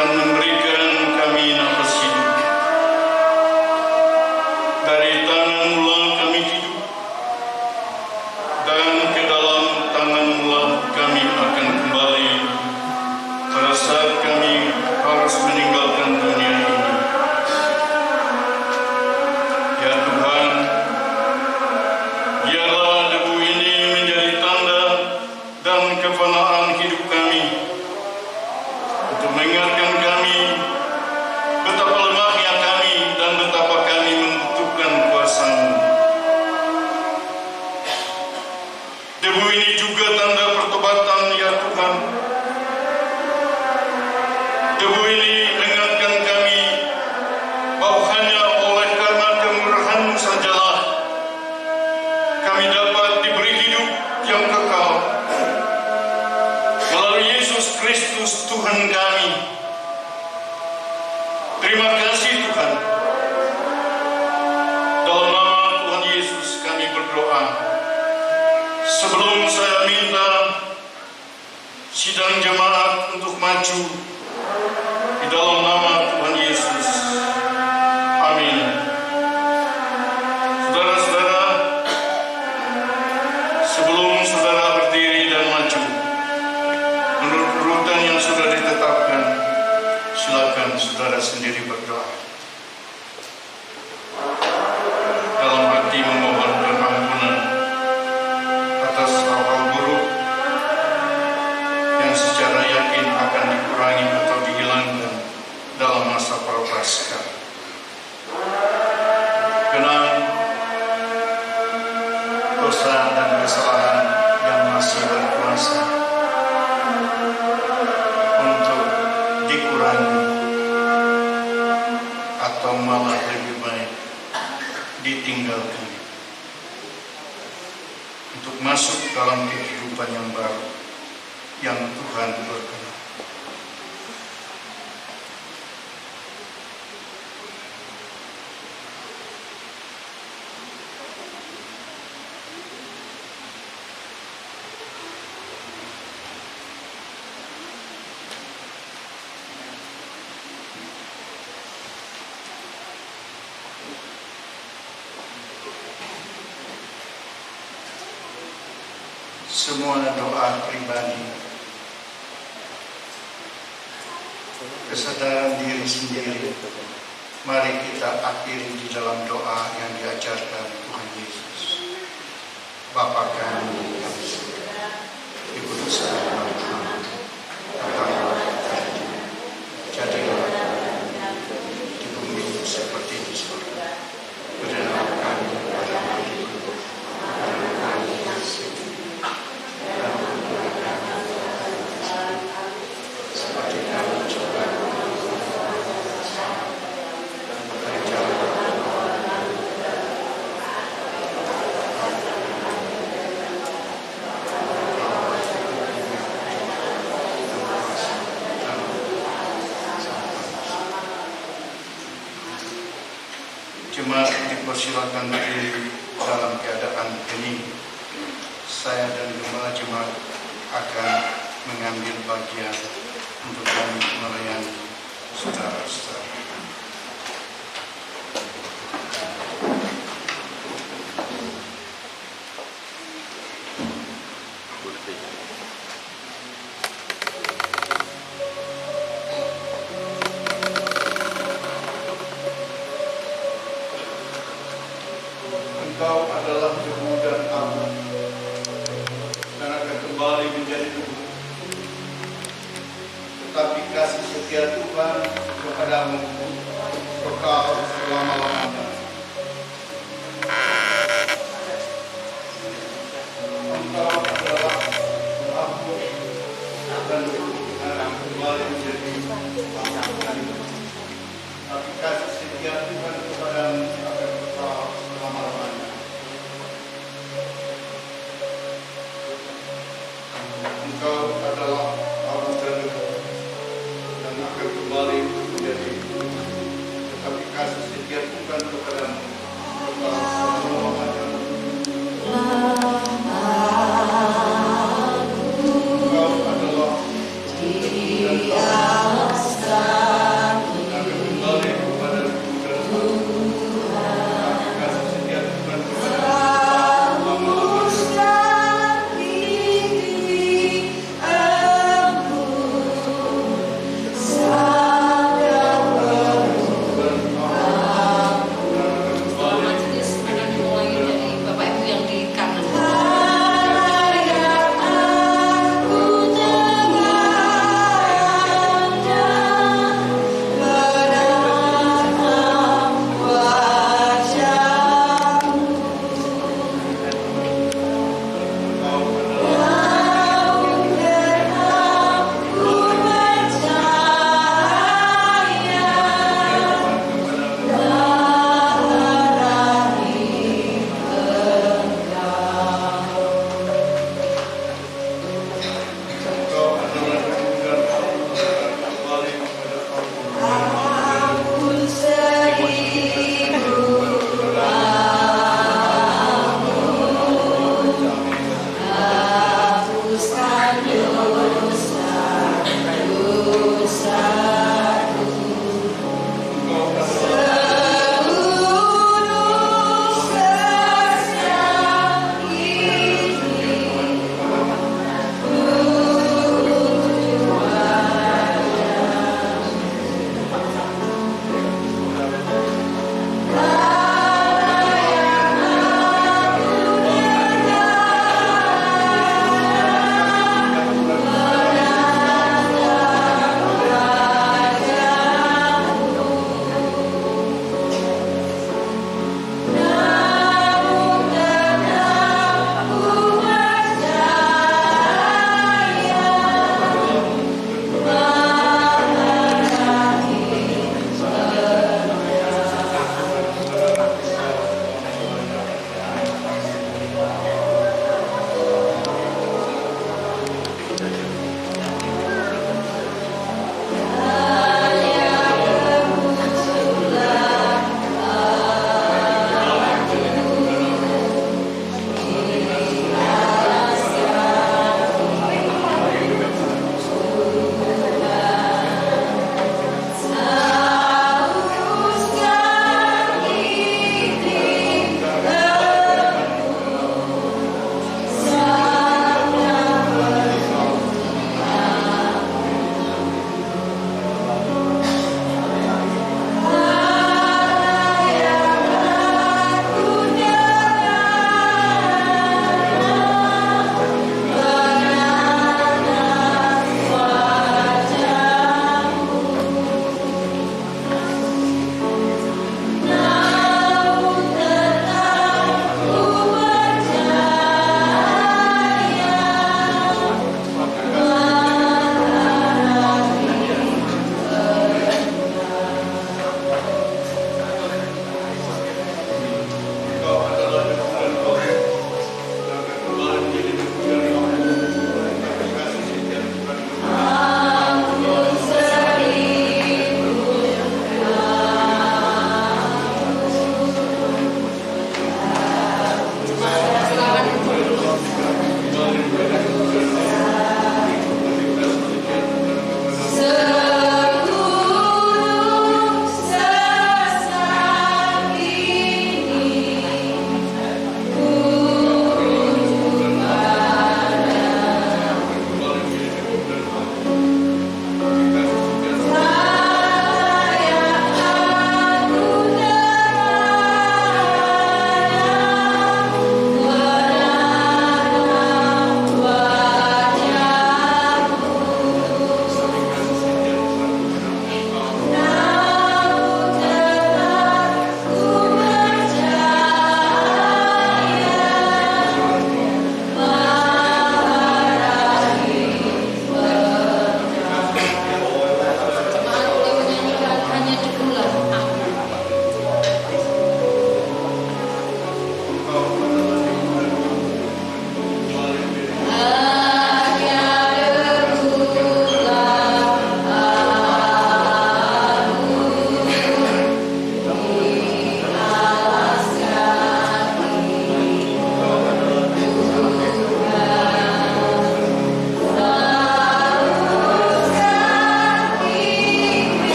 akan memberikan kami nafas hidup. Dari tangan-Mu kami hidup, dan ke dalam tangan-Mu kami akan kembali pada saat kami harus meninggalkan dunia ini. Ya Tuhan, biarlah debu ini menjadi tanda dan kefanaan hidup kami, untuk mengingatkan kami betapa lemahnya kami dan betapa kami membutuhkan kuasa-Mu. Debu ini juga tanda pertobatan, ya Tuhan. Debu ini mengingatkan kami bahwa hanya oleh karena kemurahan-Mu sajalah kami dapat diberi hidup yang kekal. Melalui Yesus Kristus Tuhan kami. Terima kasih Tuhan. Dalam nama Tuhan Yesus kami berdoa. Sebelum saya minta sidang jemaat untuk maju di dalam nama Tuhan Yesus. Amin. Saudara-saudara, sebelum saudara berdiri dan maju, menurut urutan yang sudah ditetapkan, silakan saudara sendiri berdoa. Dalam hati memohon pengampunan atas hal-hal buruk yang secara yakin akan dikurangi atau dihilangkan dalam masa prapaskah. Kenal dosa dan kesalahan yang masih berkuasa untuk dikurangi atau malah lebih baik ditinggalkan untuk masuk dalam kehidupan yang baru yang Tuhan berkenan. Semua doa pribadi, kesadaran diri sendiri, mari kita akhiri di dalam doa yang diajarkan Tuhan Yesus. Bapa kami yang di surga, dikuduskan namamu, datanglah kerajaan-Mu, jadilah di bumi seperti di surga. Berilah kami pada hari ini makanan kami yang secukupnya. Jemaat dipersilakan berdiri dalam keadaan hening. Saya dan gembala jemaat akan mengambil bagian untuk kami melayani saudara-saudara. Engkau adalah debu dan abu, dan akan kembali menjadi debu. Tetapi kasih setia Tuhan kepadamu kekal selama-lamanya. Engkau adalah abu dan debu, dan akan kembali menjadi debu. Tapi kasih setia Tuhan kepadamu akan kekal selama-lamanya. Engkau adalah abu dan debu, dan akan kembali menjadi debu. Tetapi kasih setia Tuhan kepadamu kekal selama-lamanya. Engkau adalah debu dan abu.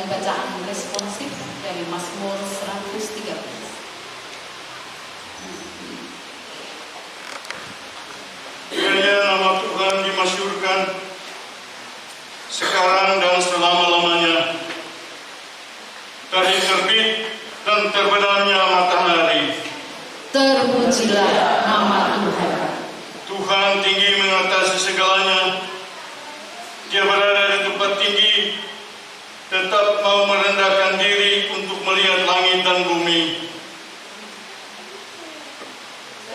bacaan responsif dari Mazmur 113. Kiranya nama Tuhan dimasyhurkan sekarang dan selama-lamanya, dari terbit dan terbenamnya matahari. Terpujilah nama Tuhan. Tuhan tinggi mengatasi segalanya. Dia berada di tempat tinggi, tetap mau merendahkan diri untuk melihat langit dan bumi.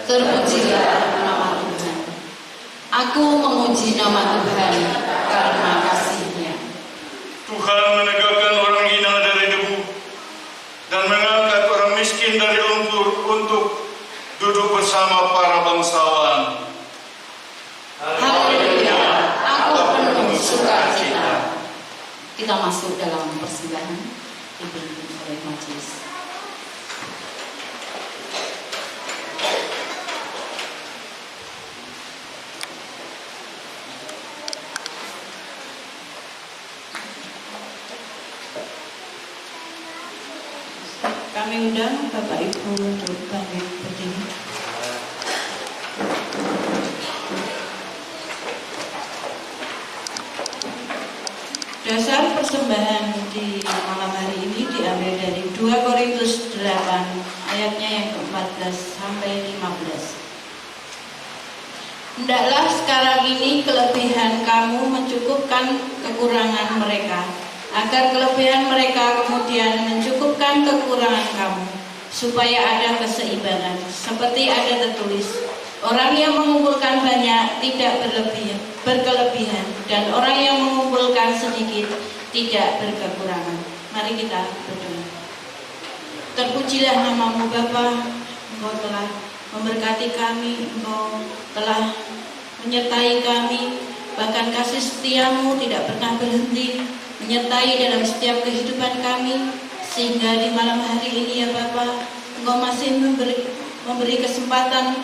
Terpujilah nama Tuhan. Aku memuji nama Tuhan karena kasih-Nya. Tuhan menegakkan orang hina dari debu dan mengangkat orang miskin dari lumpur untuk duduk bersama para bangsawan. Haleluya, aku penuh sukacita. Kita masuk dalam persembahan dipimpin oleh majelis. Kami undang Bapak Ibu untuk bangkit berdiri. Dasar persembahan di malam hari ini diambil dari 2 Korintus 8 ayatnya yang ke-14 sampai 15. Hendaklah sekarang ini kelebihan kamu mencukupkan kekurangan mereka, agar kelebihan mereka kemudian mencukupkan kekurangan kamu, supaya ada keseimbangan. Seperti ada tertulis, orang yang mengumpulkan banyak tidak berkelebihan, dan orang yang mengumpulkan sedikit tidak berkekurangan. Mari kita berdoa. Terpujilah nama-Mu Bapa, Engkau telah memberkati kami, Engkau telah menyertai kami, bahkan kasih setiamu tidak pernah berhenti menyertai dalam setiap kehidupan kami, sehingga di malam hari ini ya Bapa, Engkau masih memberi kesempatan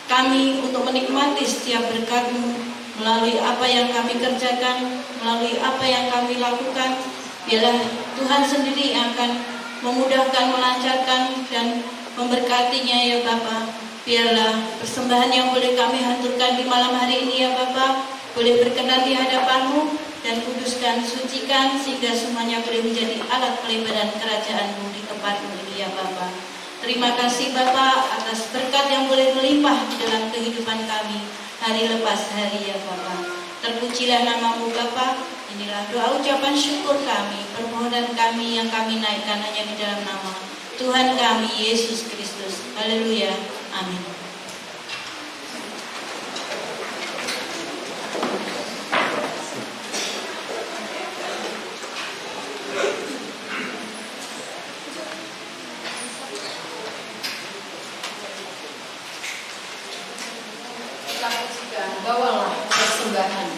kami untuk menikmati setiap berkat-Mu melalui apa yang kami kerjakan, melalui apa yang kami lakukan. Biarlah Tuhan sendiri yang akan memudahkan, melancarkan dan memberkatinya ya Bapa. Biarlah persembahan yang boleh kami haturkan di malam hari ini ya Bapa, boleh berkenan di hadapan-Mu dan kuduskan, sucikan, sehingga semuanya boleh menjadi alat pelebaran kerajaan-Mu di tempat-Mu ini ya Bapa. Terima kasih Bapa atas berkat yang boleh melimpah di dalam kehidupan kami hari lepas hari ya Bapa. Terpujilah nama-Mu Bapa. Inilah doa ucapan syukur kami, permohonan kami yang kami naikkan hanya di dalam nama Tuhan kami Yesus Kristus. Haleluya. Amin. Kita pujikan, bawalah persembahan.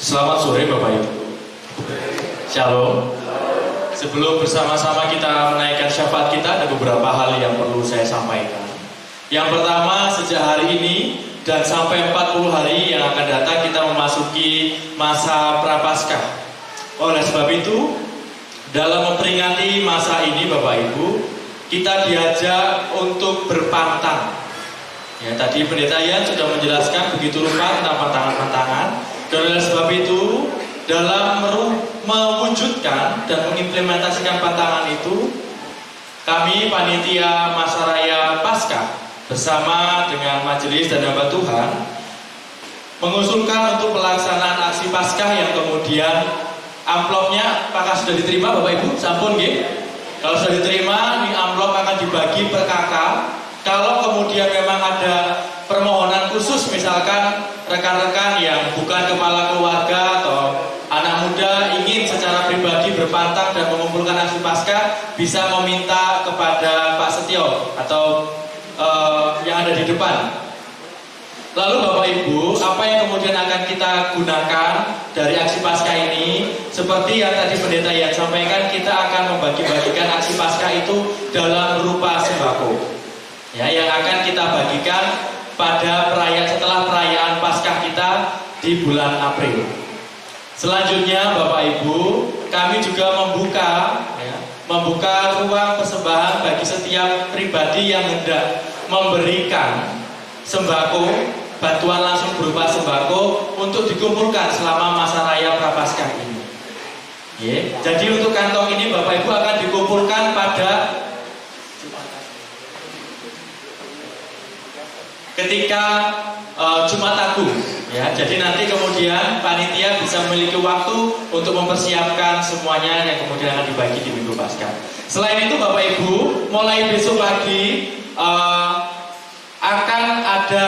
Selamat sore Bapak Ibu. Shalom. Sebelum bersama-sama kita menaikkan syafaat kita, ada beberapa hal yang perlu saya sampaikan. Yang pertama, sejak hari ini dan sampai 40 hari yang akan datang kita memasuki masa Prapaskah. Oleh sebab itu, dalam memperingati masa ini Bapak Ibu, kita diajak untuk berpantang. Ya, tadi Pendeta Ian sudah menjelaskan begitu rupa tentang pantangan-pantangan. Dan oleh sebab itu, dalam mewujudkan dan mengimplementasikan pantangan itu, kami panitia Masa Raya Paskah bersama dengan majelis dan hamba Tuhan mengusulkan untuk pelaksanaan aksi Paskah yang kemudian amplopnya apakah sudah diterima Bapak Ibu? Sampun nggih? Kalau sudah diterima, ini amplop akan dibagi per kakak. Kalau kemudian memang ada permohonan khusus, misalkan rekan-rekan yang bukan kepala keluarga atau anak muda ingin secara pribadi berpantang dan mengumpulkan aksi Paskah, bisa meminta kepada Pak Setio atau yang ada di depan. Lalu Bapak Ibu, apa yang kemudian akan kita gunakan dari aksi Paskah ini? Seperti yang tadi Pendeta yang sampaikan, kita akan membagi-bagikan aksi Paskah itu dalam berupa sembako. Ya, yang akan kita bagikan pada setelah perayaan Paskah kita di bulan April. Selanjutnya Bapak Ibu, kami juga membuka ruang persembahan bagi setiap pribadi yang hendak memberikan sembako, bantuan langsung berupa sembako untuk dikumpulkan selama masa raya Prapaskah ini. Jadi untuk kantong ini Bapak Ibu akan dikumpulkan pada ketika Jumat Agung, ya. Jadi nanti kemudian panitia bisa memiliki waktu untuk mempersiapkan semuanya yang kemudian akan dibagi di Minggu Paskah. Selain itu Bapak Ibu, mulai besok pagi akan ada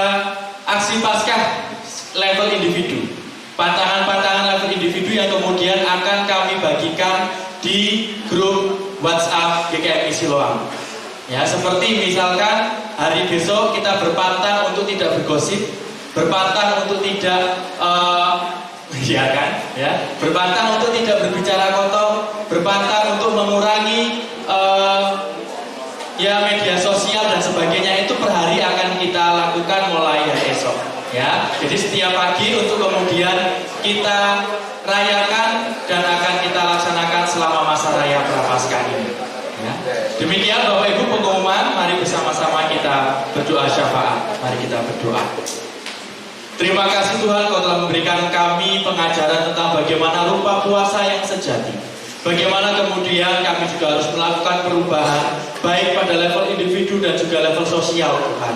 aksi Paskah level individu, pantangan-pantangan level individu yang kemudian akan kami bagikan di grup WhatsApp GKMI Siloam. Ya, seperti misalkan hari besok kita berpantang untuk tidak bergosip, berpantang untuk tidak berpantang untuk tidak berbicara kotor, berpantang untuk mengurangi media sosial dan sebagainya. Itu per hari akan kita lakukan mulai hari esok. Ya, jadi setiap pagi untuk kemudian kita rayakan dan akan kita laksanakan selama masa raya Prapaskah ini. Ya. Demikian Bapak Ibu pengumuman, mari bersama-sama kita berdoa syafaat. Mari kita berdoa. Terima kasih Tuhan, Kau telah memberikan kami pengajaran tentang bagaimana rupa puasa yang sejati. Bagaimana kemudian kami juga harus melakukan perubahan baik pada level individu dan juga level sosial Tuhan.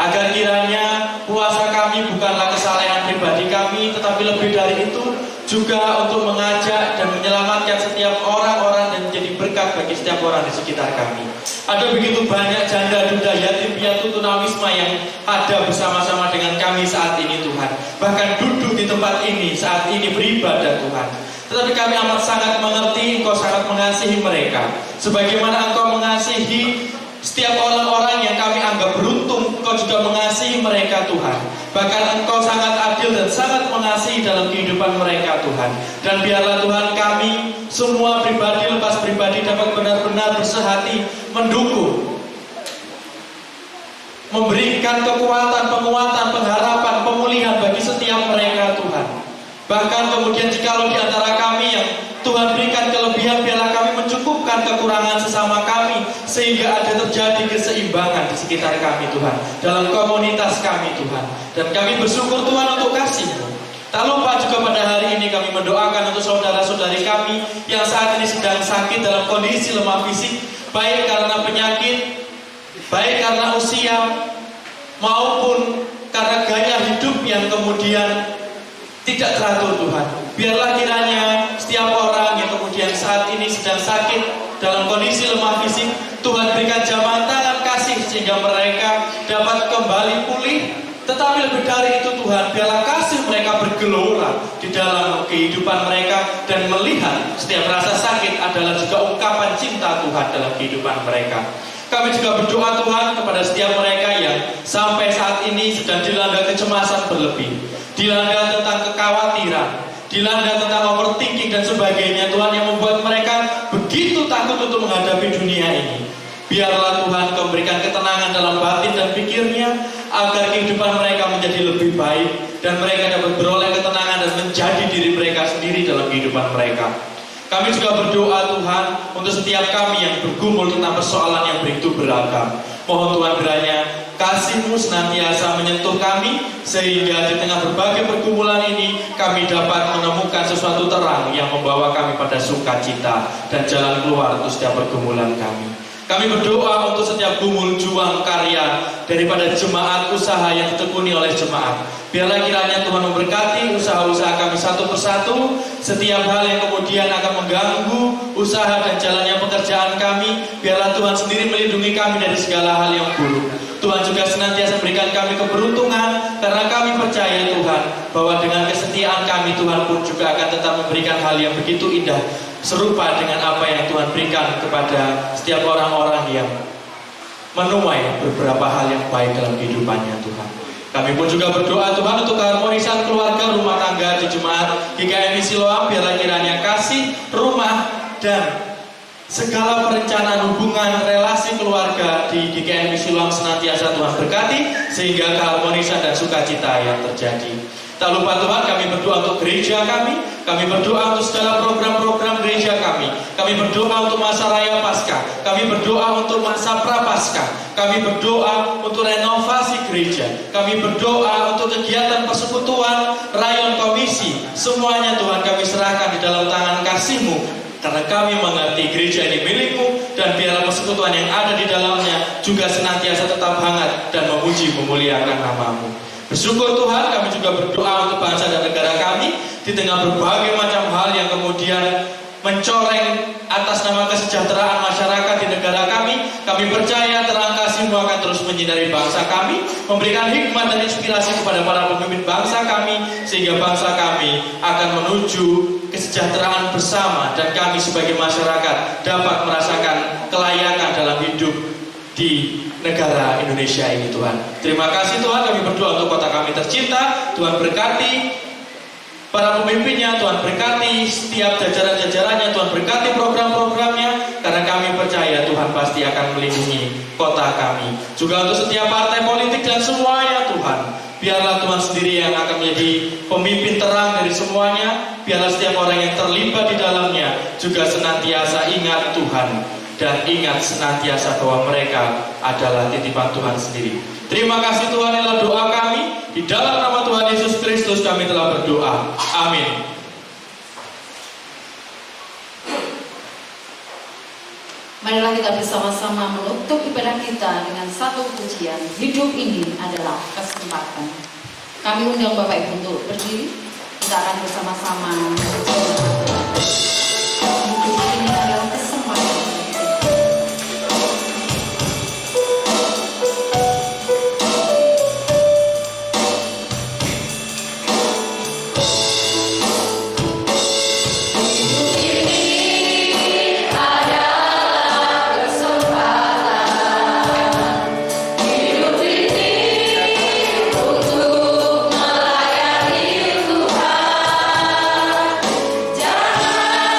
Agar kiranya puasa kami bukanlah kesalehan pribadi kami, tetapi lebih dari itu juga untuk mengajak dan menyelamatkan setiap orang-orang dan menjadi berkat bagi setiap orang di sekitar kami. Ada begitu banyak janda, duda, yatim, piatu, tunawisma yang ada bersama-sama dengan kami saat ini Tuhan. Bahkan duduk di tempat ini saat ini beribadah Tuhan. Tetapi kami amat sangat mengerti Engkau sangat mengasihi mereka. Sebagaimana Engkau mengasihi setiap orang-orang yang kami anggap beruntung, Engkau juga mengasihi mereka Tuhan. Bahkan Engkau sangat adil dan sangat mengasihi dalam kehidupan mereka Tuhan. Dan biarlah Tuhan kami semua pribadi lepas pribadi dapat benar-benar bersehati mendukung, memberikan kekuatan, penguatan, pengharapan, pemulihan bagi setiap mereka Tuhan. Bahkan kemudian jikalau di antara kami yang Tuhan berikan kelebihan, biarlah kami mencukupkan kekurangan sesama kami, sehingga ada terjadi keseimbangan di sekitar kami Tuhan, dalam komunitas kami Tuhan. Dan kami bersyukur Tuhan untuk kasih-Mu. Tak lupa juga pada hari ini kami mendoakan untuk saudara-saudari kami yang saat ini sedang sakit dalam kondisi lemah fisik, baik karena penyakit, baik karena usia, maupun karena gaya hidup yang kemudian tidak teratur Tuhan. Biarlah kiranya setiap orang yang kemudian saat ini sedang sakit dalam kondisi lemah fisik, Tuhan berikan jamahan tangan kasih sehingga mereka dapat kembali pulih. Tetapi lebih dari itu Tuhan, biarlah kasih mereka bergelora di dalam kehidupan mereka, dan melihat setiap rasa sakit adalah juga ungkapan cinta Tuhan dalam kehidupan mereka. Kami juga berdoa Tuhan kepada setiap mereka yang sampai saat ini sedang dilanda kecemasan berlebih, dilanda tentang kekhawatiran, dilanda tentang overthinking dan sebagainya Tuhan, yang membuat mereka begitu takut untuk menghadapi dunia ini. Biarlah Tuhan Kau berikan ketenangan dalam batin dan pikirnya, agar kehidupan mereka menjadi lebih baik dan mereka dapat beroleh ketenangan dan menjadi diri mereka sendiri dalam kehidupan mereka. Kami juga berdoa Tuhan untuk setiap kami yang bergumul tentang persoalan yang begitu beragam. Mohon Tuhan kiranya kasih-Mu senantiasa menyentuh kami, sehingga di tengah berbagai pergumulan ini kami dapat menemukan sesuatu terang yang membawa kami pada sukacita dan jalan keluar untuk setiap pergumulan kami. Kami berdoa untuk setiap gumul juang karya daripada jemaat usaha yang ditekuni oleh jemaat. Biarlah kiranya Tuhan memberkati usaha-usaha kami satu persatu. Setiap hal yang kemudian akan mengganggu usaha dan jalannya pekerjaan kami, biarlah Tuhan sendiri melindungi kami dari segala hal yang buruk. Tuhan juga senantiasa berikan kami keberuntungan, karena kami percaya Tuhan bahwa dengan kesetiaan kami, Tuhan pun juga akan tetap memberikan hal yang begitu indah, serupa dengan apa yang Tuhan berikan kepada setiap orang-orang yang menuai beberapa hal yang baik dalam kehidupannya Tuhan. Kami pun juga berdoa Tuhan untuk keharmonisan keluarga rumah tangga di Jemaat GKMI Siloam. Biarlah kiranya kasih, rumah, dan segala perencanaan hubungan relasi keluarga di GKMI Siloam senantiasa Tuhan berkati, sehingga keharmonisan dan sukacita yang terjadi. Tak lupa Tuhan, kami berdoa untuk gereja kami berdoa untuk segala program-program gereja kami berdoa untuk masa raya Paskah, kami berdoa untuk masa Prapaskah, kami berdoa untuk renovasi gereja, kami berdoa untuk kegiatan persekutuan, rayon komisi, semuanya Tuhan kami serahkan di dalam tangan kasih-Mu, karena kami mengerti gereja ini milik-Mu, dan biarlah persekutuan yang ada di dalamnya juga senantiasa tetap hangat dan memuji memuliakan nama-Mu. Bersyukur Tuhan, kami juga berdoa untuk bangsa dan negara kami di tengah berbagai macam hal yang kemudian mencoreng atas nama kesejahteraan masyarakat di negara kami. Kami percaya terang kasih-Mu akan terus menyinari bangsa kami, memberikan hikmat dan inspirasi kepada para pemimpin bangsa kami, sehingga bangsa kami akan menuju kesejahteraan bersama, dan kami sebagai masyarakat dapat merasakan kelayakan dalam hidup di negara Indonesia ini Tuhan. Terima kasih Tuhan, kami berdoa untuk kota kami tercinta. Tuhan berkati para pemimpinnya, Tuhan berkati setiap jajaran-jajarannya, Tuhan berkati program-programnya, karena kami percaya Tuhan pasti akan melindungi kota kami. Juga untuk setiap partai politik dan semuanya Tuhan, biarlah Tuhan sendiri yang akan menjadi pemimpin terang dari semuanya. Biarlah setiap orang yang terlibat di dalamnya juga senantiasa ingat Tuhan, dan ingat senantiasa bahwa mereka adalah titipan Tuhan sendiri. Terima kasih Tuhan, inilah doa kami. Di dalam nama Tuhan Yesus Kristus kami telah berdoa. Amin. Marilah kita bersama-sama menutup ibadah kita dengan satu pujian. Hidup ini adalah kesempatan. Kami undang Bapak Ibu untuk berdiri. Kita akan bersama-sama. Hidup ini adalah kesempatan. Jangan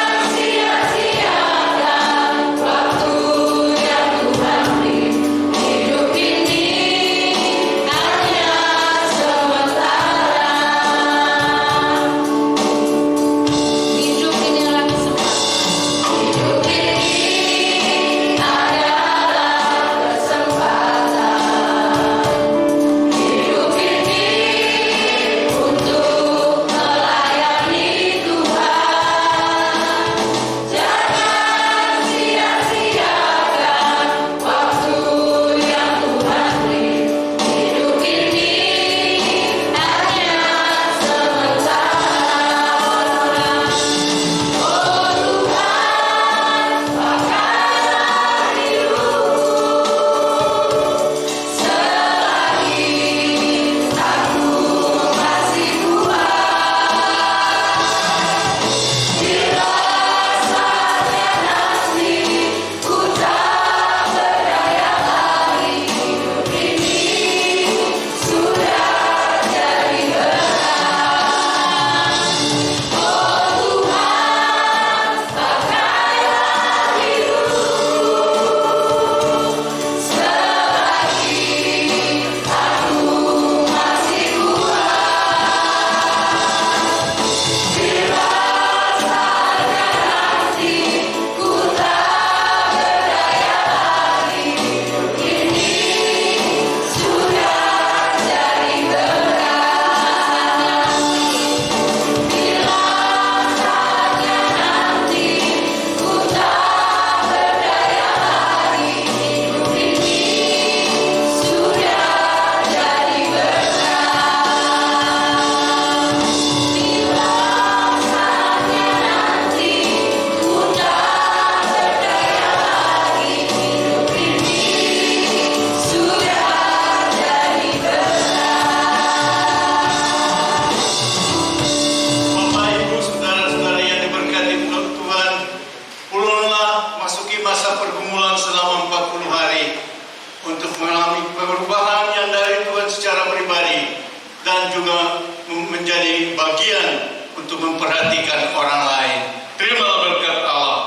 juga menjadi bagian untuk memperhatikan orang lain. Terimalah berkat Allah.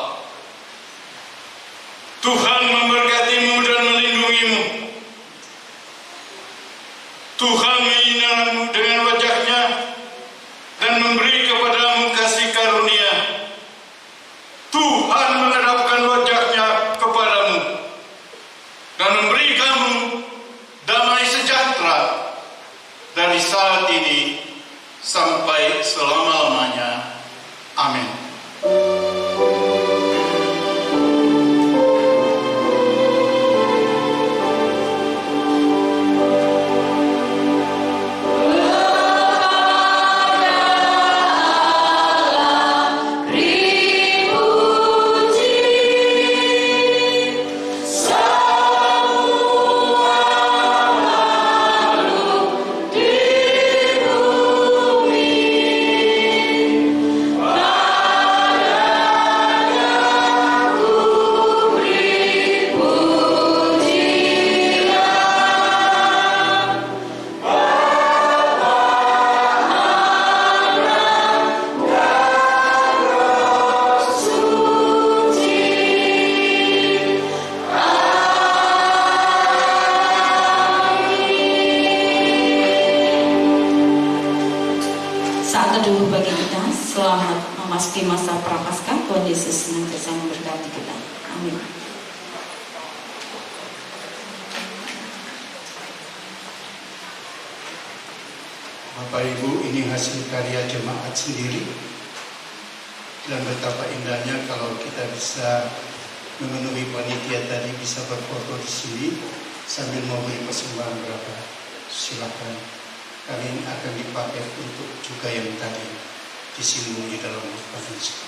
Tuhan memberkatimu dan melindungimu. Tuhan menyinarmu dengan wajah-Nya dan memberi kepadamu kasih karunia. Tuhan menghadapkan wajah-Nya kepadamu dan memberi kamu damai sejahtera dari saat ini sampai selama-lamanya. Amin. Saat teduh bagi kita, selamat memasuki masa Prapaskah. Tuhan Yesus senantiasa memberkati kita. Amin. Bapak Ibu, ini hasil karya jemaat sendiri. Dan betapa indahnya kalau kita bisa memenuhi panitia tadi, bisa berfoto di sini sambil mau beri persembahan berapa. Silakan. Kali ini akan dipakai untuk juga yang tadi disinggung di dalam konferensi.